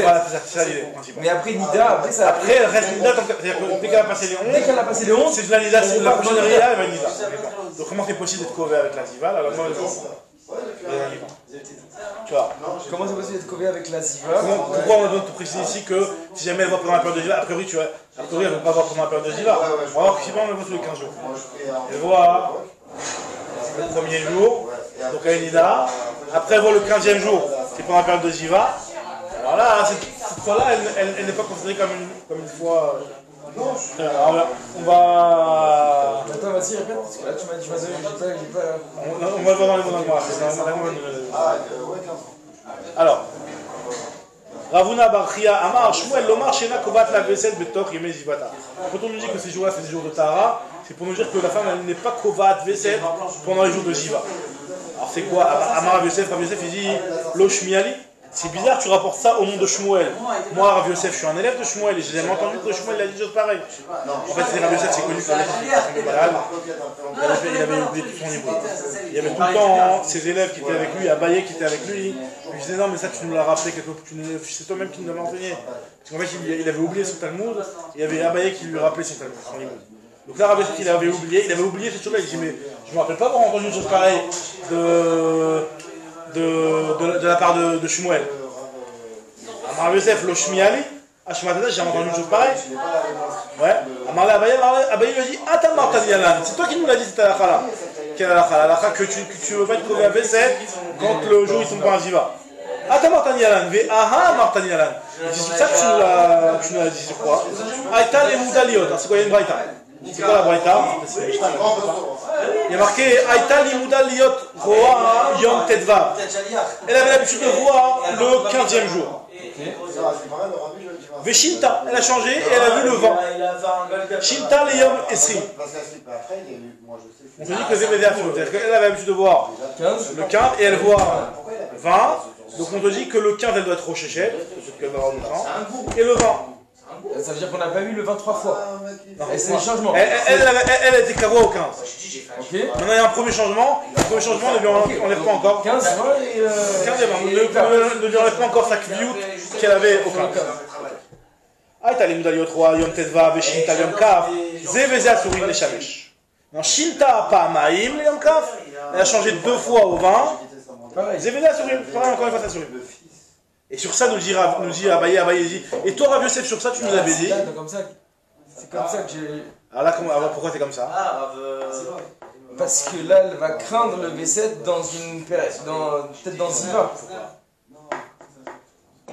Voilà, c'est ça l'idée principale. Mais après Nida, après elle reste Nida, c'est-à-dire que dès qu'elle a passé les 11, dès qu'elle a passé les 11, c'est de la Nida, c'est de la prochaine Nida, elle va Nida. Donc comment c'est possible d'être cové avec la Ziva? Alors moi, tu vois. Comment c'est possible d'être cové avec la Ziva? Pourquoi on a besoin de te préciser ici que si jamais elle va pendant la période de Ziva, a priori tu vois, a priori elle ne va pas voir pendant la période de Ziva. On va voir que si elle voit tous les 15 jours. Elle voit le premier jour, donc elle est Nida. Après elle voit le 15e jour, c'est pendant la période de Jiva. Alors là, cette fois-là, elle n'est pas considérée comme une foi. Alors, on va. Attends, vas-y, répète, parce que là tu m'as dit, j'ai pas. On va le voir dans les mots d'Agmara. Alors, Ravuna Barchia Amar Shmuel Lomar Shena Kovat la Vesel Betor Yemei Zivata. Quand on nous dit que ces jours-là, c'est des jours de Tahara, c'est pour nous dire que la femme elle n'est pas Kovat Vesel pendant les jours de Jiva. Alors c'est quoi Amar Rav Yosef il dit Lo Shmiali. C'est bizarre, tu rapportes ça au nom de Shmuel. Moi, Rav Yosef, je suis un élève de Shmuel et j'ai jamais entendu que Shmuel a dit des choses pareilles. En fait, Rav Yosef, c'est connu comme malade. Il avait oublié tout son niveau. Il y avait tout le temps ses élèves qui étaient avec lui, Abaye qui était avec lui. Je disais non, mais ça, tu nous l'as rappelé, c'est toi-même qui nous l'avais enseigné. Parce qu'en fait, il avait oublié son Talmud et il y avait Abaye qui lui rappelait son Talmud, son niveau. Donc là, Rav Yosef, il avait oublié cette chose-là. Il dit, mais je me rappelle pas avoir entendu une chose pareille de la part de Shmuel. Amar Yosef, lo Shmiali, Ashmatata, j'ai entendu une chose pareille. Ouais. Amar Abaye lui a dit, Atamar Taniyalan, c'est toi qui nous l'as dit cette halakha-là. Quelle halakha? L'halakha que tu veux pas être crevé à Vesset quand le jour ils sont pas un Jiva. Atamar Taniyalan, Ve'aha Amar Taniyalan. C'est ça que tu nous l'as dit, c'est quoi? Aïta les Moudaliot, c'est quoi, il y a une braïta? C'est quoi la braïta? Il y a marqué Aïta Limouda Liot Roa Yom Tedva. Elle avait l'habitude de voir le 15e jour. Veshinta, elle a changé et elle a vu le vent. Shinta Leyom Esri. On se dit que c'est c'est-à-dire qu'elle avait l'habitude de voir le 15 et elle voit 20. Donc on te dit que le 15 elle doit être au Chéchet, parce qu'elle va avoir le temps. Et le 20. Ça veut dire qu'on n'a pas vu le 23 fois. Et c'est un changement. Elle était qu'à voir au 15. Ok. Maintenant il y a un premier changement. Le premier changement on n'enlève pas encore. 15, 20 et 15 et 20. Ne lui enlève pas encore sa kviout qu'elle avait au 15. Aïta les Moudaliot Roa Yom Tedva Veshinta Yom Kaf. Zeveze Asurim les Shamesh. Non, Shinta Pamaim le Yom Kaf. Elle a changé 2 fois au 20. Zeveze Asurim. Pareil encore une fois Asurim. Et sur ça, nous dit Abaye dit, et toi, Rav Yosef, sur ça, tu nous avais dit. C'est comme ça que j'ai. Alors là, pourquoi t'es comme ça? Parce que là, elle va craindre le V7 dans une période, peut-être dans 10 ans.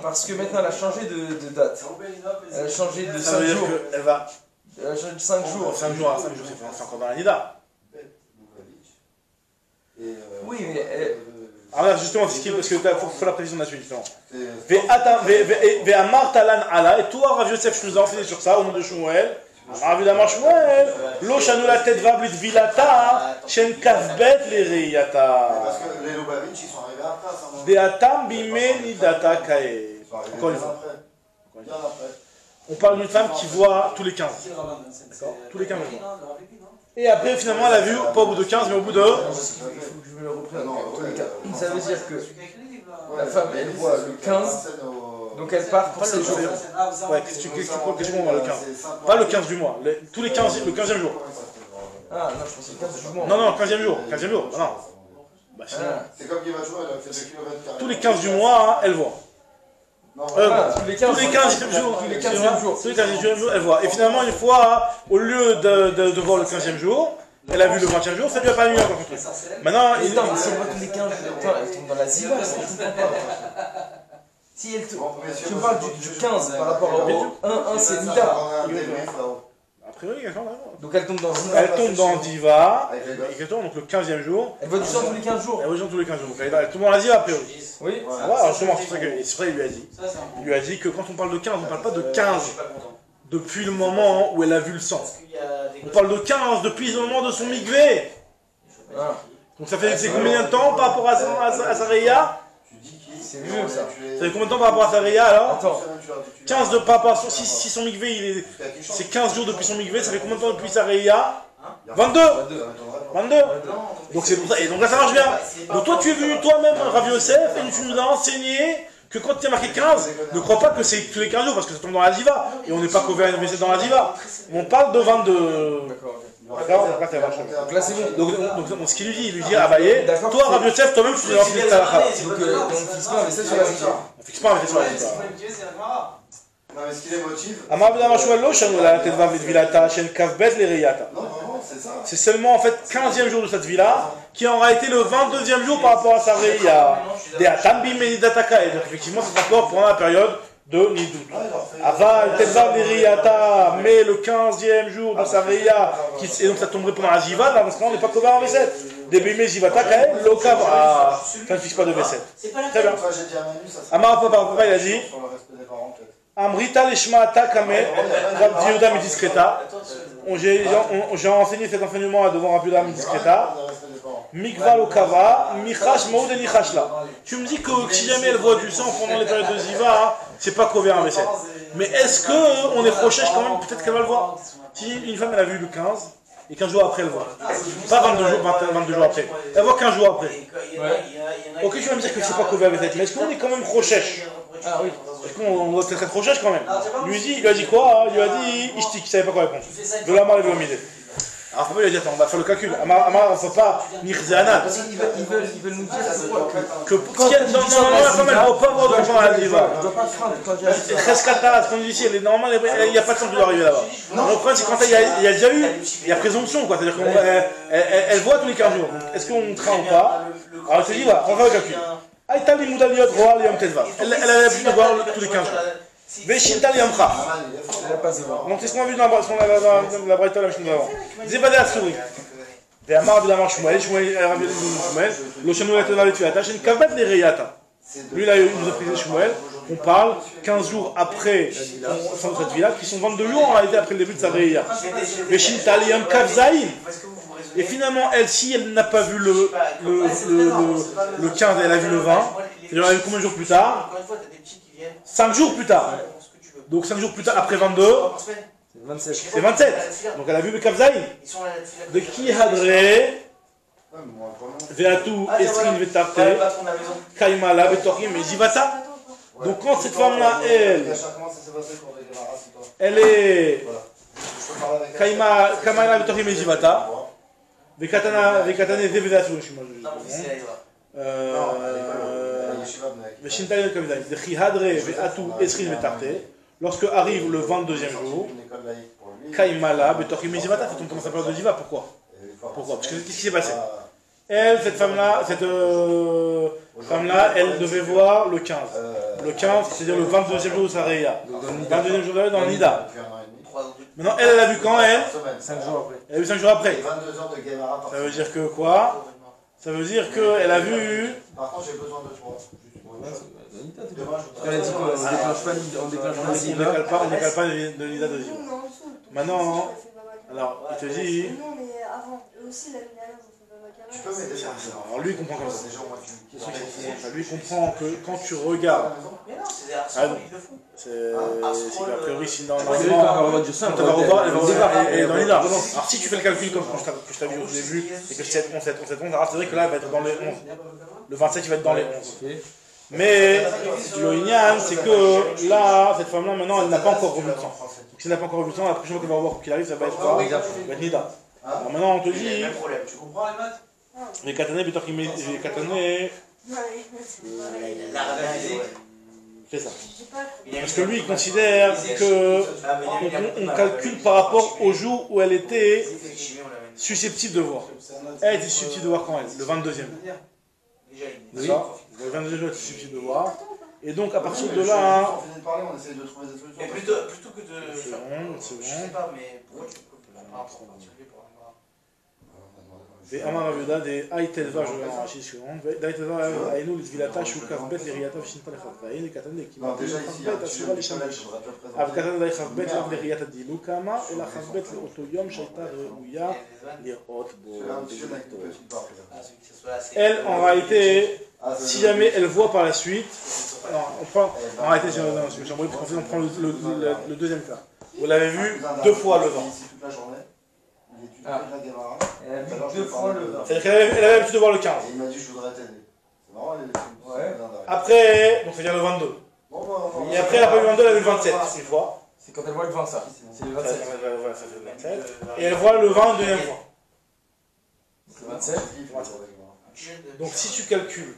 Parce que maintenant, elle a changé de date. Elle a changé de 5 jours. Elle va. Elle a changé de 5 jours. 5 jours, c'est encore dans la Nida. Oui, mais. Alors là, justement, c'est ce qu'il parce qu'il faut la précision là-dessus, justement. Ve'amar talan ala, et toi, Rav Yosef, je nous ai enseigné sur ça, au nom de Shmuel. Rav Yosef Shmuel, lo shanu la tête va blit vilata, shen kafbet le reiyata. Parce que les Lubavitch, ils sont arrivés après, ça. Beatam bime nidata kae. Encore une fois. On parle d'une femme qui voit tous les 15. D'accord? Tous les 15 jours. Et après, finalement, elle a vu, pas au bout de 15, mais au bout de. Il faut que je me le reprenne. En tous les cas, ça veut dire que la femme, elle voit le 15, donc elle part pour 7 jours. Ouais, qu'est-ce que on voit le 15? Pas le 15 du mois, tous les 15, le 15e jour. Ah non, je pensais le 15 du mois. Non, 15e jour. 15e jour, non. Bah, sinon. C'est comme Guévachou, elle a fait 2 km. Tous les 15 du mois, elle voit. Tous les 15 jours, elle voit. Et finalement, une fois, au lieu de voir le 15e jour, elle a vu le 20e jour, ça lui a pas mis encore son truc. Maintenant, si elle voit tous les 15 jours, elle tombe dans la ziva, ça ne comprend pas. Si elle tombe. Tu me parles du 15 par rapport au 1, c'est Nida. A priori, donc elle tombe dans Diva. Elle tombe dans Diva, donc le 15e jour. Elle voit du sang tous les 15 jours. Elle voit du sang tous les 15 jours. Elle tombe dans la Diva, a priori. Oui. Alors justement, c'est vrai qu'il lui a dit. Il lui a dit que quand on parle de 15, on ne parle pas de 15 depuis le moment où elle a vu le sang. On parle de 15 depuis le moment de son migvé. Donc ça fait combien de temps par rapport à sa Réa? C'est mieux ça. Ça fait combien de temps par rapport à sa Réa alors? Attends. 15 de par rapport à si son migvé, c'est 15 jours depuis son migvé, ça fait combien de temps depuis sa Réa? 22. Donc c'est pour ça. Et donc là ça marche bien. Donc toi tu es venu toi-même, Rav Yosef, et tu nous as enseigné que quand il y a marqué 15, ne crois pas que c'est tous les 15 jours parce que ça tombe dans la Diva. Et on n'est pas couvert à une dans la Diva. On parle de 22. D'accord. Donc là c'est bon. Donc ce qu'il lui dit, il lui dit, ah bah toi Rav Yosef, toi-même tu nous as enseigné ta halakha. Donc on fixe pas un vaisselle sur la Diva. On fixe pas un vaisselle sur la Diva. Non, mais ce qui les motive. Amar ben Amashua lo shanu la tedva vidvilata shen kafbet le reiyata. Non, c'est ça. c'est seulement en fait 15e jour de cette vie-là, qui en réalité le 22e jour par rapport à sa réia. Des Atambi Medidataka. Et donc effectivement, c'est encore pendant la période de Nidout. Aval, Telva, Neriata, mais le 15e jour de sa réia, et donc ça tomberait pendant la Jiva, dans ce cas on n'est pas couvert en V7. Des Bimé Jivata, Kael, Lokav. Ah, ça ne fixe pas de V7. Très bien. Amar Papa, il a dit Amrita Lishma Takame, Rab Diuda Midiskreta. J'ai enseigné cet enseignement devant Rab Diuda Midiskreta. Mikva Lokava, Michash Maoud et Nichashla. Tu me dis que si jamais elle voit du sang pendant les périodes de Ziva, c'est pas couvert en V7. Mais est-ce qu'on est proche quand même, peut-être qu'elle va le voir. Si une femme elle a vu le 15, et 15 jours après elle voit. Pas 22 jours après. Elle voit 15 jours après. Ok, tu vas me dire que c'est pas couvert en V7, mais est-ce qu'on est quand même prochèche? Ah oui. Est-ce qu'on doit être prochèche quand même? Il lui a dit quoi? Il lui a dit Ishtik, il savait pas quoi répondre. De la mort et de l'homide. Alors Papa lui a dit attends, on va faire le calcul. Amar, on ne fait pas Nirzeanat. Ils veulent nous dire que non, la femme elle ne doit pas avoir de temps à la diva. Je dois pas craindre quand j'ai Cheskata, ce qu'on dit ici, normalement il n'y a pas de temps qui doit arriver là-bas. Le problème c'est quand il y a déjà eu, il y a présomption quoi. C'est-à-dire qu'elle voit tous les 15 jours. Est-ce qu'on craint ou pas? Alors elle se dit voilà, on va faire le calcul. Aïta li moudaliot roa li yom tetva. Elle a l'habitude de voir tous les 15 jours. Veshinta li yamcha. Donc c'est ce qu'on a vu dans la Braïta de la Mishnah d'avant. Zebadé Atsuri. Ve'amar Bilamar Shmuel, lo shenu la teva letuata, shen kavet le reyata. Lui là, il nous a précisé Shmuel. On parle 15 jours après la fin de cette vie-là, qui sont 22 jours en réalité après le début de sa reya. Veshinta li yam kavzaïn. Et finalement, elle, si elle n'a pas vu le 15, elle a vu le 20, c'est-à-dire elle a vu combien de jours plus tard? 5 jours plus tard. Donc 5 jours plus tard, après 22, c'est 27. Donc elle a vu le Kavzaïn. De qui hadre, Veatu, Esrin, Vetarte, Kaimala, Vetorim et Zivata. Donc quand cette femme-là, elle est Kaimala, Vetorim et Zivata. Vekatane Veveatu, je suis moi. Lorsque arrive le 22e jour, Kaimala, Betochim Mizivata, ça tombe dans sa période de Ziva. Pourquoi? Parce que qu'est-ce qui s'est passé? Cette femme-là, elle devait voir le 15. Le 15, c'est-à-dire le 22e jour de sa Réa. Le 22e jour dans le Nida. Maintenant, elle a vu quand elle? 5 jours après. Elle a vu 5 jours après. Ça veut dire que quoi? Ça veut dire qu'elle a vu. Par contre, j'ai besoin de toi. Elle a dit qu'on déclenche pas on décale pas de Nida de Ziva. Maintenant, alors, il te dit. Non, mais avant, aussi la lumière, tu peux m'aider ça. Alors, lui, il comprend comme ça. Lui, il comprend que quand tu regardes. Ah non, c'est qu'a priori, si dans normalement, quand elle va revoir, elle va revoir, elle est dans Nida. Alors, si tu fais le calcul comme je t'avais dit au début, et que 7, 11, 7, 11, 7, 11, alors c'est vrai que là, elle va être dans les 11. Le 27, il va être dans les 11. Mais le Inyan, c'est que là, cette femme-là, maintenant, elle n'a pas encore revu le sang. Donc, si elle n'a pas encore revu le sang, la prochaine fois qu'elle va revoir, quoi qu'il arrive, ça va être quoi? Ça va être Nida. Alors maintenant, on te dit. Même problème, tu comprends les maths? Les katané, les katané. C'est ça. Parce que lui, il considère que on calcule par rapport au jour où elle était susceptible de voir. Elle était susceptible de voir quand elle? Le 22e. D'accord? Le 22e jour, elle était susceptible de voir. Et donc, à partir de là. On essaie de trouver des solutions. Et plutôt que de. C'est bon, c'est bon. Je sais pas, mais pourquoi tu peux pas en particulier pour des Amar Aviuda, des Aïtelva, je vais en racheter suivante. D'Aïtelva, Aïnou, les Vilata, Choukav, Bet, les Riata, Vishinta, les Chavbaï, les Katane, qui m'ont déjà ici, Assura, les Shamash. Avec Katane, les Chavbet, les Riata, Dilou, Kama, et la Chavbet, le Otoyom, Shaita, Rouya, les Hot, elle, en réalité, si jamais elle voit par la suite, alors, on prend, en réalité, on prend le deuxième cas, où elle avait vu 2 fois le vent. Elle a vu 2 fois le 20. C'est-à-dire qu'elle avait l'habitude de voir le 15. Il m'a dit je voudrais t'aider. C'est marrant, ouais. Après, donc c'est-à-dire le 22. Et après, elle n'a pas vu le 22, elle a vu le 27 une fois. C'est quand elle voit le 20, ça. C'est le 27. Voilà, ça fait le 27. Et elle voit le 20 une deuxième fois. Le 27. Donc si tu calcules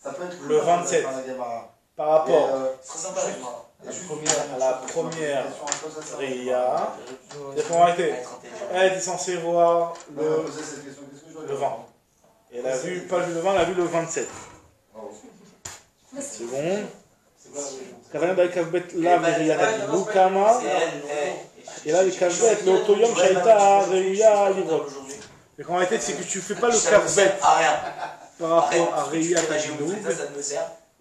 ça peut être le 27 par rapport à la première Réa, c'est pour arrêter. elle était censée voir On va le poser cette question. Qu'est-ce que je dois le dire 20. Et elle a vu, pas vu le 20, elle a vu le 27. Seconde. Kavan da kavbet lav riyata dilu kama. Et là, le kavbet, le otoyom shaita reya livrot. Et en réalité, c'est que tu fais pas le kavbet par rapport à riyata dilu.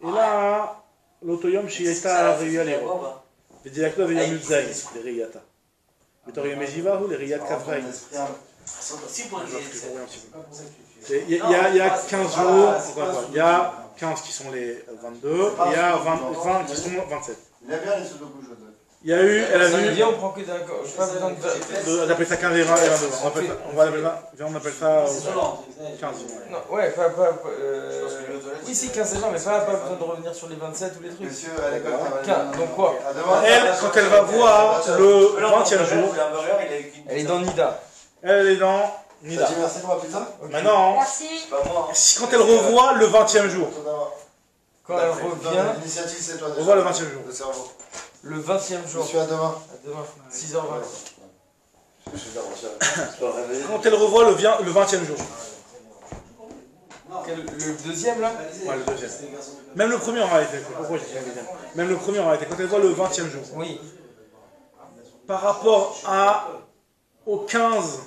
Et là, l'otoyom shaita reya livrot. Et directement, il y a une zaï, les riyata. בתור ימי זיווה הוא לראיית כ"ה. Il y a 15 jours, il y a 15 qui sont les 22, et il y a 20 qui sont 27. Il a bien les sudoku, je veux. Il y a eu, elle a vu, Viens, on prend que d'accord. Je pas besoin de. on appelle ça 15 et 20 et 22. On appelle ça 15. Non, ouais, pas. Oui, si, 15 et 20, mais pas besoin de revenir sur les 27 ou les trucs. Monsieur, à l'école, Donc quoi? Elle, quand elle va voir le 20e jour, Elle est dans Nida. elle est dans Nida. Merci pour la pizza. Maintenant, Merci. quand elle revoit le 20e jour, Quand elle revient, L'initiative, c'est toi. revoit le 20e jour. Le cerveau. le 20e jour. Monsieur, à demain. À demain, 6h20. Quand elle revoit le 20e jour. Le deuxième là? Ouais, le deuxième. Même le premier en réalité. Pourquoi j'ai dit le deuxième? Même le premier en réalité, quand elle voit le 20e jour. Oui. Par rapport au 15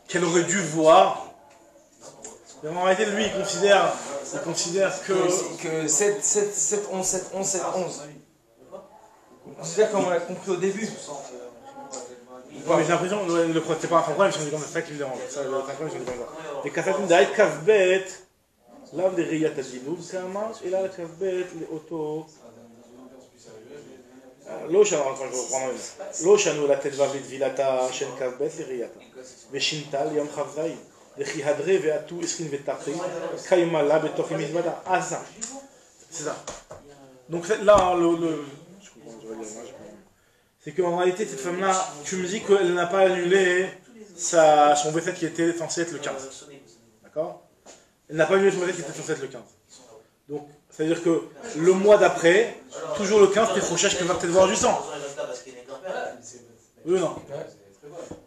qu'elle aurait dû voir, mais en réalité, lui, il considère que... 7, 11, 7, 11, 7, 11. On considère comme on l'a compris au début. Ouais, mais j'ai l'impression que c'est pas un problème, c'est ça qui me dérange. C'est un problème, c'est comme ça. Et Kafatim d'Aït Kavbet, là, des Riyat Adinoub, c'est un match, et là, le Kavbet, les autos. לא שנו לתת בבית וילתה שן כ"ב לראייתה ושינתה ליום כ"ז וכי הדרה ועטו עשכין ותחתי קיימה לה בתוך המזוודה. Ah ça, c'est ça. Donc là, je comprends, je vais dire, c'est qu'en réalité, cette femme-là, tu me dis qu'elle n'a pas annulé son Béfet qui était censé être le 15. D'accord? Elle n'a pas annulé son Béfet qui était censé être le 15. Donc, c'est-à-dire que le mois d'après, toujours le 15, t'es Rochach qui va peut-être voir du sang. Oui ou non?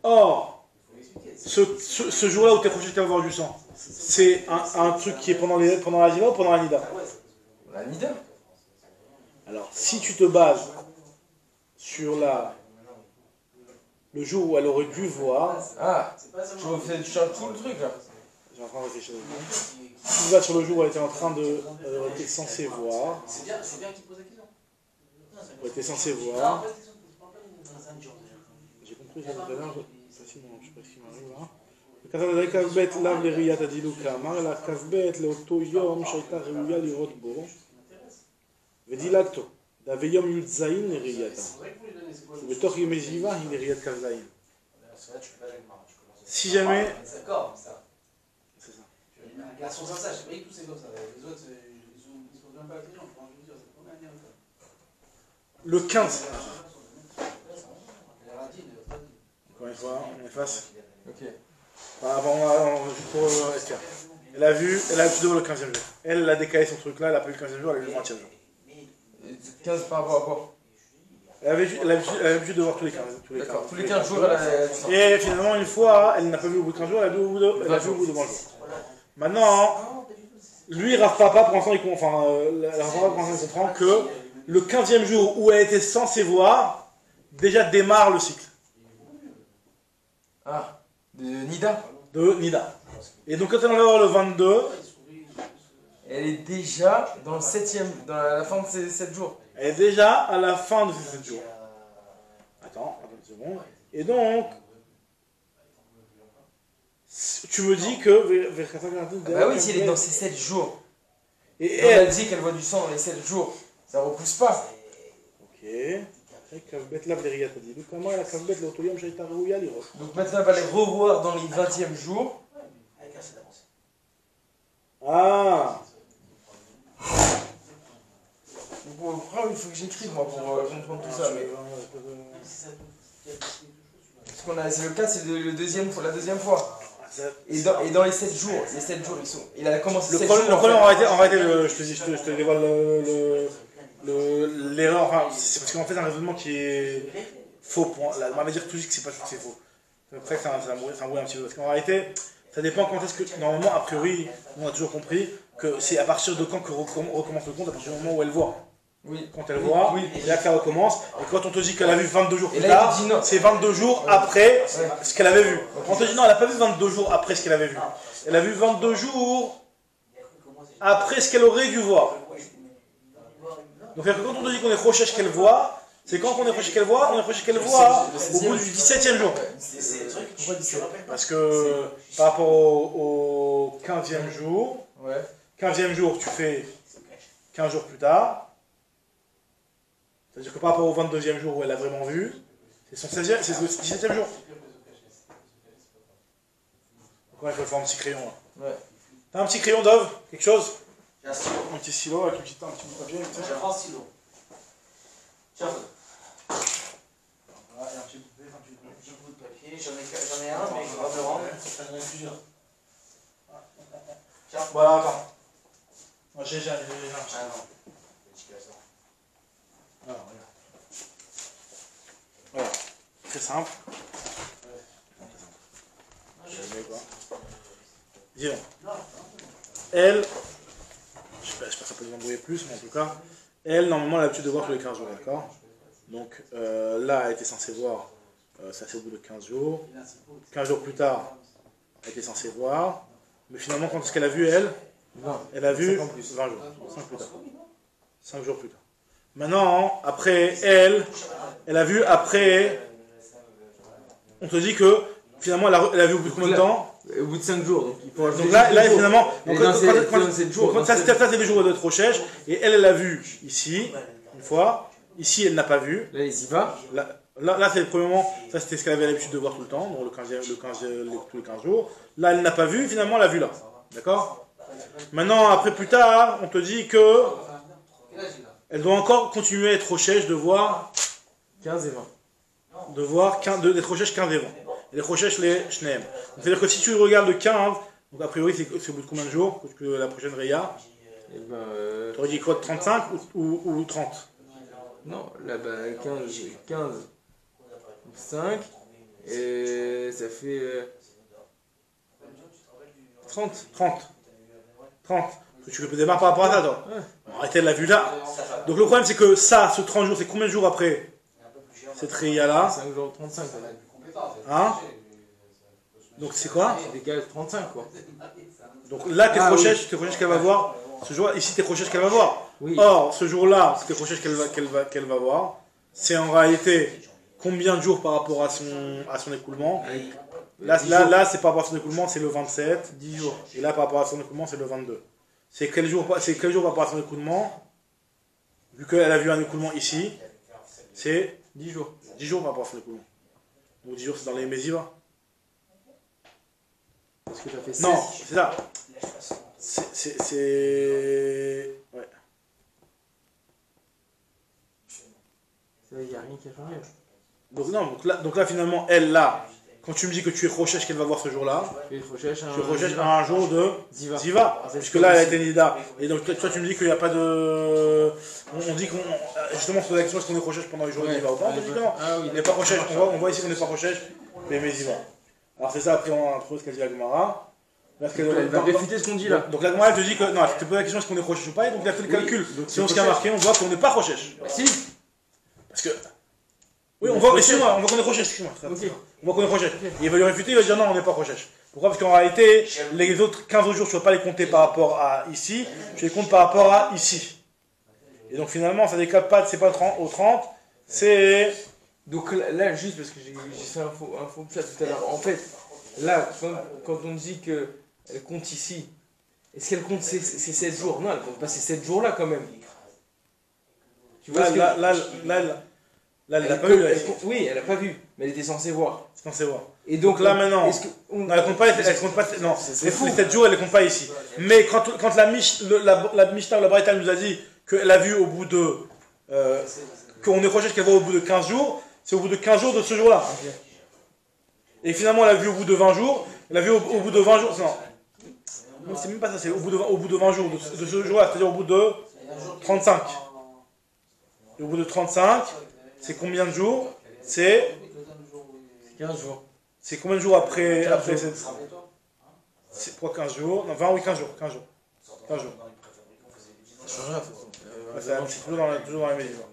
Or, ce jour-là où t'es Rochach qui va voir du sang, c'est un truc qui est pendant la Ziva ou pendant la Nida? La Nida. Alors, si tu te bases sur le jour où elle aurait dû voir... Ah, tu changes tout le truc là. J'ai en train de réfléchir. Si tu vas sur le jour où elle était en train de... Elle était censée voir... C'est bien qu'il pose la question. Elle était censée voir... J'ai compris, j'ai tout à l'heure, facilement, je sais pas ce qui m'arrive là. וכתב כ"ב לאו לראיית הדילוק כאמר, אלא כ"ב לאותו יום שהייתה ראויה לראות בו, ודילגתו, דהווה יום י"ז לראייתה, ובתוך ימי זיווה היא לראיית כ"ז. Si jamais... D'accord, ça. C'est ça. Un garçon comme ça, je sais pas, il poussait comme ça. Les autres, ils sont même pas intelligents. Je veux dire, c'est pas bien. Le 15. Encore une fois, on efface. Ok. Pour Esther. Elle a vu devant le 15e jour. Elle a décalé son truc là, elle a pas vu le 15e jour, elle a vu le 20e jour. 15 par rapport à quoi? Elle avait vu de voir tous les 15. D'accord, tous les 15 jours elle a... Et finalement, une fois, elle n'a pas vu au bout de 15 jours, elle a vu au bout de 20 jours. Maintenant, lui, Rav Papa, pour l'instant, il comprend que le 15e jour où elle était censée voir, déjà démarre le cycle. Ah, de Nida. De Nida. Et donc, quand elle va voir le 22, elle est déjà dans le 7e, dans la fin de ces 7 jours. elle est déjà à la fin de ces 7 jours. Attends une seconde. Et donc, tu me dis que... Bah oui, si elle est dans ces 7 jours. Et elle dit qu'elle voit du sang dans les 7 jours. Ça repousse pas. Ok. Donc maintenant elle va les revoir dans les 20e jours. Ah. Pourquoi il faut que j'écrive moi pour comprendre tout ça, mais... Parce qu'on a, c'est le cas, c'est la deuxième fois. Et dans les 7 jours, ils sont... Il a commencé 7 jours. Le problème, en réalité, je te dévoile l'erreur. Enfin, c'est parce qu'en fait, un raisonnement qui est faux. La manière dire tout dit que c'est pas sûr que c'est faux. C'est pour ça que ça embrouille un petit peu. Parce qu'en réalité, ça dépend quand est-ce que. Normalement, a priori, on a toujours compris que c'est à partir de quand que recommence le compte, à partir du moment où elle voit. Oui. Quand elle voit, c'est là que ça recommence. Et quand on te dit qu'elle a vu 22 jours plus là, tard, c'est 22 jours après ce qu'elle avait vu. On te dit non, elle n'a pas vu 22 jours après ce qu'elle avait vu. Elle a vu 22 jours après ce qu'elle aurait dû voir. Donc quand on te dit qu'on est proche qu'elle voit, c'est quand on est proche qu'elle voit, on est proche qu'elle voit au bout du 17e jour. Parce que par rapport au 15e jour, 15e jour tu fais 15 jours plus tard. C'est-à-dire que par rapport au 22e jour où elle l'a vraiment vu, c'est son 16e, c'est le 17e jour. Donc là, il faut faire un petit crayon là. Ouais. T'as un petit crayon Dove? Quelque chose? J'ai un stylo. Un petit stylo avec un petit bout de papier. J'ai un grand stylo. Tiens. Voilà, et un petit bout de papier. J'en ai un, mais je vais me le rendre. J'en ai plusieurs. Tiens. Voilà, attends. Moi j'ai un. Ah non. Alors, regarde. Voilà. Très simple. Disons. Elle, je sais pas si ça peut nous embrouiller plus, mais en tout cas, elle, normalement, elle a l'habitude de voir tous les 15 jours, d'accord? Donc là, elle était censée voir, ça c'est au bout de 15 jours. 15 jours plus tard, elle était censée voir. Mais finalement, quand est-ce qu'elle a vu, elle? Elle a vu 20 jours. 5 plus tard. 5 jours plus tard. Maintenant, après, elle a vu après. On te dit que finalement, elle a vu au bout de combien de temps? Au bout de 5 jours. Donc, il faut donc là finalement, ça c'est des jours de Rochèche. Et elle a vu ici, une fois. Ici, elle n'a pas vu. Là, il y va. Là c'est le premier moment. Ça, c'était ce qu'elle avait l'habitude de voir tout le temps, donc tous les 15 jours. Là, elle n'a pas vu. Finalement, elle a vu là. D'accord? Maintenant, après, plus tard, on te dit que. Elle doit encore continuer à être Rochèche de voir 15 et 20. De voir d'être Rochèche 15 et 20. Et les Rochèche, les Shneem. C'est-à-dire que si tu regardes le 15, donc a priori c'est au bout de combien de jours que la prochaine Réa? Tu aurais dit quoi, 35 ou 30? Non, là, 15, 5, et ça fait 30. 30. Tu peux démarrer par rapport à ça, toi. Arrêtez, elle l'a vu là. Donc le problème, c'est que ça, ce 30 jours, c'est combien de jours après cette Réa-là? 5 jours 35. Hein? Donc c'est quoi? C'est égal 35, quoi. Donc là, t'es Rochèche qu'elle va voir. Ce jour ici, t'es Rochèche qu'elle va voir. Oui. Or, ce jour-là, c'est Rochèche qu'elle va voir. C'est en réalité combien de jours par rapport à son écoulement? Là c'est par rapport à son écoulement, c'est le 27. 10 jours. Et là, par rapport à son écoulement, c'est le 22. C'est quel jour par rapport à son écoulement? Vu qu'elle a vu un écoulement ici, c'est 10 jours. 10 jours par rapport à son écoulement. Donc 10 jours, c'est dans les Méziva. Parce que ça fait 16. Non, c'est ça. C'est. Ouais. Il n'y a rien qui a changé. Donc là, finalement, elle, là, quand tu me dis que tu es Rochèche qu'elle va voir ce jour-là, tu es Rochèche un jour de Ziva. Puisque là, elle a été Nida. Et donc, toi, tu me dis qu'il n'y a pas de. On dit qu'on. Justement, sur la question, est-ce qu'on est Rochèche pendant les jours de Ziva ou pas? On dit que non. On n'est pas Rochèche. On voit ici qu'on n'est pas Rochèche, mais Ziva. Alors, c'est ça, après, on a trouvé ce qu'elle dit à Gemara. Elle va réfuter ce qu'on dit là. Donc la Gemara, elle te dit que. Non, elle te pose la question est-ce qu'on est Rochèche ou pas, et donc elle a fait le calcul. Si on se tient marqué, on voit qu'on n'est pas Rochèche. Si. Parce que. Oui, on voit qu'on est Rochèche, excuse-moi. On voit qu'on est Rochèche. Il va lui réfuter, il va dire non, on n'est pas Rochèche. Pourquoi? Parce qu'en réalité, les autres 15 autres jours, tu ne vas pas les compter par rapport à ici, tu les comptes par rapport à ici. Et donc finalement, ça décale pas, c'est pas au 30, c'est. Donc là, juste parce que j'ai fait un faux chat tout à l'heure. En fait, là, quand on dit qu'elle compte ici, est-ce qu'elle compte ces 7 jours? Non, elle compte pas ces 7 jours-là quand même. Tu vois, là, elle l'a pas vu. Oui, elle a pas vu, mais elle était censée voir. Censée voir. Et donc là maintenant, non, elle compte pas. Non, les 7 jours, elle les compte pas ici. Mais quand la Mishnah ou la Braïta nous a dit qu'elle a vu au bout de, qu'on est Rochèche qu'elle voit au bout de 15 jours, c'est au bout de 15 jours de ce jour-là. Okay. Et finalement, elle a vu au bout de 20 jours. Elle a vu au bout de 20 jours. Non, c'est même pas ça. C'est au bout de 20 jours de ce jour-là, c'est-à-dire au bout de 35. Et au bout de 35. C'est combien de jours? C'est 15 jours. C'est combien de jours après cette... C'est quoi 15 jours? Non, 20 oui, 15 jours. 15 jours. 15 jours. Ça change rien, de toute façon. C'est toujours dans la mesure.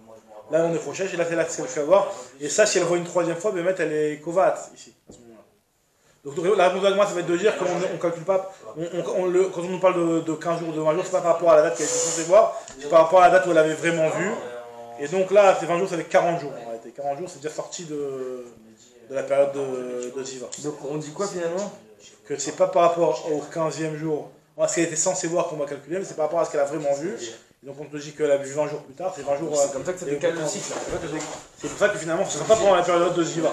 Là, on est prochain, et là, c'est là que c'est le fait avoir. Et ça, si elle voit une troisième fois, ben, elle est kovat ici, à ce moment-là. Donc, la réponse de moi, ça va être de dire qu'on ne calcule pas. Quand on nous parle de 15 jours ou de 20 jours, c'est pas par rapport à la date qu'elle était censée voir, c'est par rapport à la date où elle avait vraiment vu. Et donc là, ces 20 jours, ça fait 40 jours en réalité. 40 jours, c'est déjà sorti de la période de Ziva. Donc on dit quoi finalement? Que c'est pas par rapport au 15e jour, à ce qu'elle était censée voir qu'on va calculer, mais c'est par rapport à ce qu'elle a vraiment vu. Et donc on te dit qu'elle a vu 20 jours plus tard, c'est 20 jours. C'est comme ça que ça décale le cycle. C'est pour ça que finalement, ce ne sera pas pendant la période de Ziva.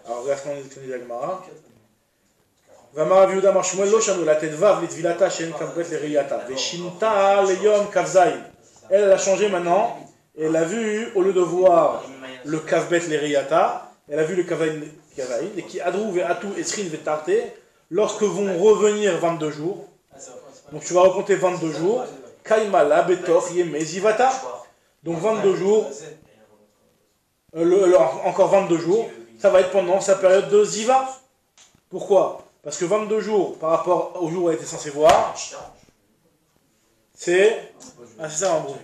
Alors regarde ce qu'on dit à Gemara. Vamara viuda marshmuel lo shanu la tête vav litvilata shen kavbet le riyata. Veshinta le yom kavzaï. Elle a changé maintenant. Et elle a vu, au lieu de voir le kavbet le riyata, elle a vu le kavaïn, et qui adrouve et atou esrin vetarte, lorsque vont revenir 22 jours. Donc tu vas recompter 22 jours. Kaimala betor yeme zivata. Donc 22 jours, encore 22 jours, ça va être pendant sa période de ziva. Pourquoi? Parce que 22 jours par rapport au jour où elle était censée voir, c'est... Ah c'est ça un bruit.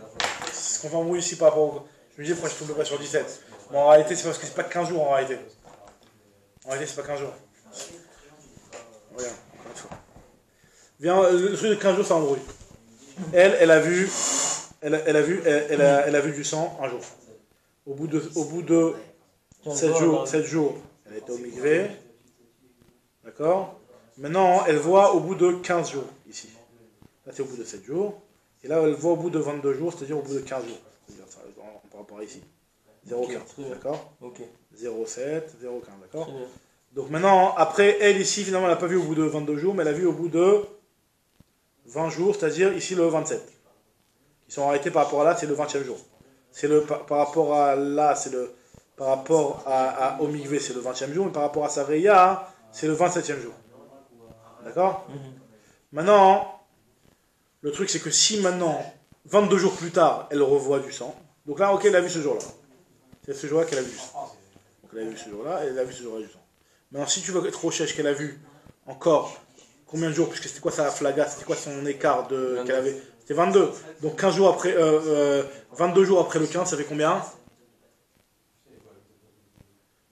C'est ce qu'on fait en bruit ici par rapport au... Je me disais pourquoi je ne tombais pas sur 17. Mais en réalité c'est parce que c'est pas 15 jours en réalité. En réalité c'est pas 15 jours. Regarde, encore une fois. Viens, le truc de 15 jours c'est un bruit. Elle a vu... Elle a vu du sang un jour. Au bout de 7 jours, elle était au migré. D'accord? Maintenant, elle voit au bout de 15 jours, ici. Là, c'est au bout de 7 jours. Et là, elle voit au bout de 22 jours, c'est-à-dire au bout de 15 jours. C'est-à-dire ça, par rapport à ici. 0,15, d'accord? Ok. 0,7, 0,15, d'accord? Donc maintenant, après, elle, ici, finalement, elle n'a pas vu au bout de 22 jours, mais elle a vu au bout de 20 jours, c'est-à-dire ici le 27. Ils sont arrêtés par rapport à là, c'est le 20e jour. C'est le par rapport à là, c'est le par rapport au Mikvé, c'est le 20e jour, mais par rapport à Sareya, c'est le 27e jour. D'accord? Maintenant, le truc c'est que si maintenant, 22 jours plus tard, elle revoit du sang, donc là, ok, elle a vu ce jour-là. C'est ce jour-là qu'elle a vu du sang. Donc elle a vu ce jour-là, et elle a vu ce jour-là du sang. Maintenant, si tu veux être recherche qu'elle a vu encore combien de jours, puisque c'était quoi sa flaga, c'était quoi son écart qu'elle avait? C'était 22. Donc 15 jours après, 22 jours après le 15, ça fait combien?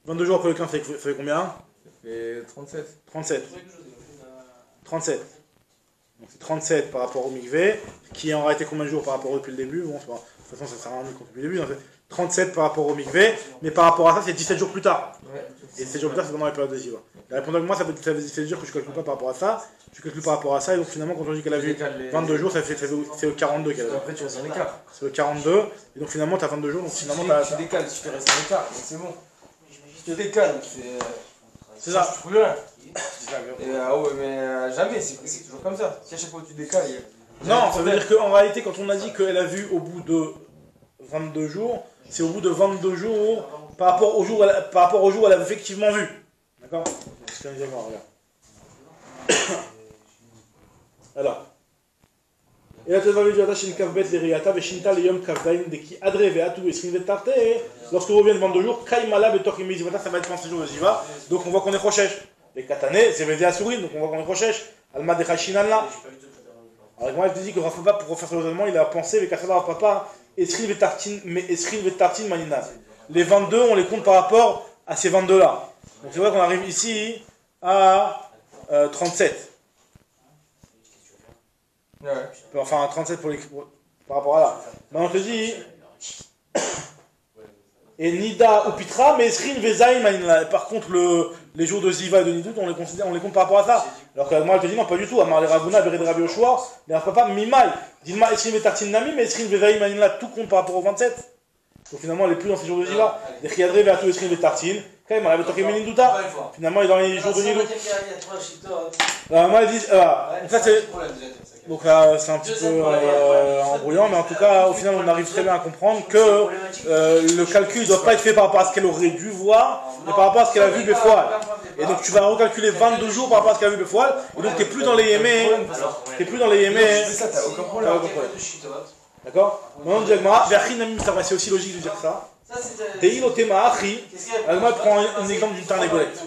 22 jours après le 15, ça fait combien? Ça fait 37. 37. 37. Donc c'est 37 par rapport au Mikvé, qui en réalité combien de jours par rapport depuis le début? Bon, de toute façon, ça sert à rien de compter depuis le début. Donc 37 par rapport au Mikvé, mais par rapport à ça, c'est 17 jours plus tard. Ouais. Et 17 jours plus tard, c'est pendant la période de Ziva. La réponse avec moi, ça veut dire que je ne calcule pas par rapport à ça, je calcule par rapport à ça, et donc finalement, quand on dit qu'elle a vu 22 jours, c'est le 42 qu'elle a vu. Après, tu restes en écart. C'est le 42, et donc finalement, tu as 22 jours, donc finalement, tu as. Tu décales, si tu restes en écart, donc c'est bon. Si tu décales, C'est ça. Tu trouves rien. Ouais, mais jamais, c'est toujours comme ça. Si à chaque fois tu décales. Non, ça veut dire qu'en réalité, quand on a dit qu'elle a vu au bout de 22 jours, c'est au bout de 22 jours par rapport au jour où elle avait effectivement vu. D'accord? C'est un exemple, regarde. Alors. Et là, tu vas dire, lorsque vous revenez de 22 jours, ça va être pendant ces jours de Ziva. Donc on voit qu'on est Rochesh. Les katanés, c'est Vézé à Souris, donc on voit qu'on est Rochesh. Alma de Hachinan là. Alors moi, je te dis que Rafa, pour refaire ce raisonnement, il a pensé, avec Kassada Papa, Esril Vetartin Manina. Les 22, on les compte par rapport à ces 22 là. Donc c'est vrai qu'on arrive ici à 37. Ouais. Enfin, 37 par rapport à là. Maintenant, on te dit. Et Nida ou Pitra, mais Esrin Vezaï Manina. Par contre, les jours de Ziva et de Nidout, on les compte par rapport à ça. Alors que moi, elle te dit non, pas du tout. Amar les Ragouna, Bered Rabbi Yoshua, les Papa, Mimai. Dis-moi Esrin Vetartin Nami, mais Esrin Vezaï Manina, tout compte par rapport au 27. Donc finalement, elle est plus dans ces jours de Ziva. Les Chiadre Vertu Esrin Vetartin. Quand même, elle avait toqué Menindouta. Finalement, elle est dans les jours de Nidout. Alors, moi, elle dit. Donc ça, c'est. Donc là, c'est un petit peu embrouillant, mais en tout cas, au final, on arrive très bien à comprendre que le calcul ne doit pas être fait par rapport à ce qu'elle aurait dû voir, mais par rapport à ce qu'elle a vu Befoual. Et donc, tu vas recalculer 22 jours par rapport à ce qu'elle a vu Befoual, et donc tu n'es plus dans les yémés. Tu n'es plus dans les yémés. C'est ça, t'as aucun problème. D'accord? Maintenant, on dit Agmara, c'est aussi logique de dire ça. Ça, c'est. Deilo tema achi. Qu'est-ce qu'il y a? Alors, moi, prends un exemple d'une tarnégolette.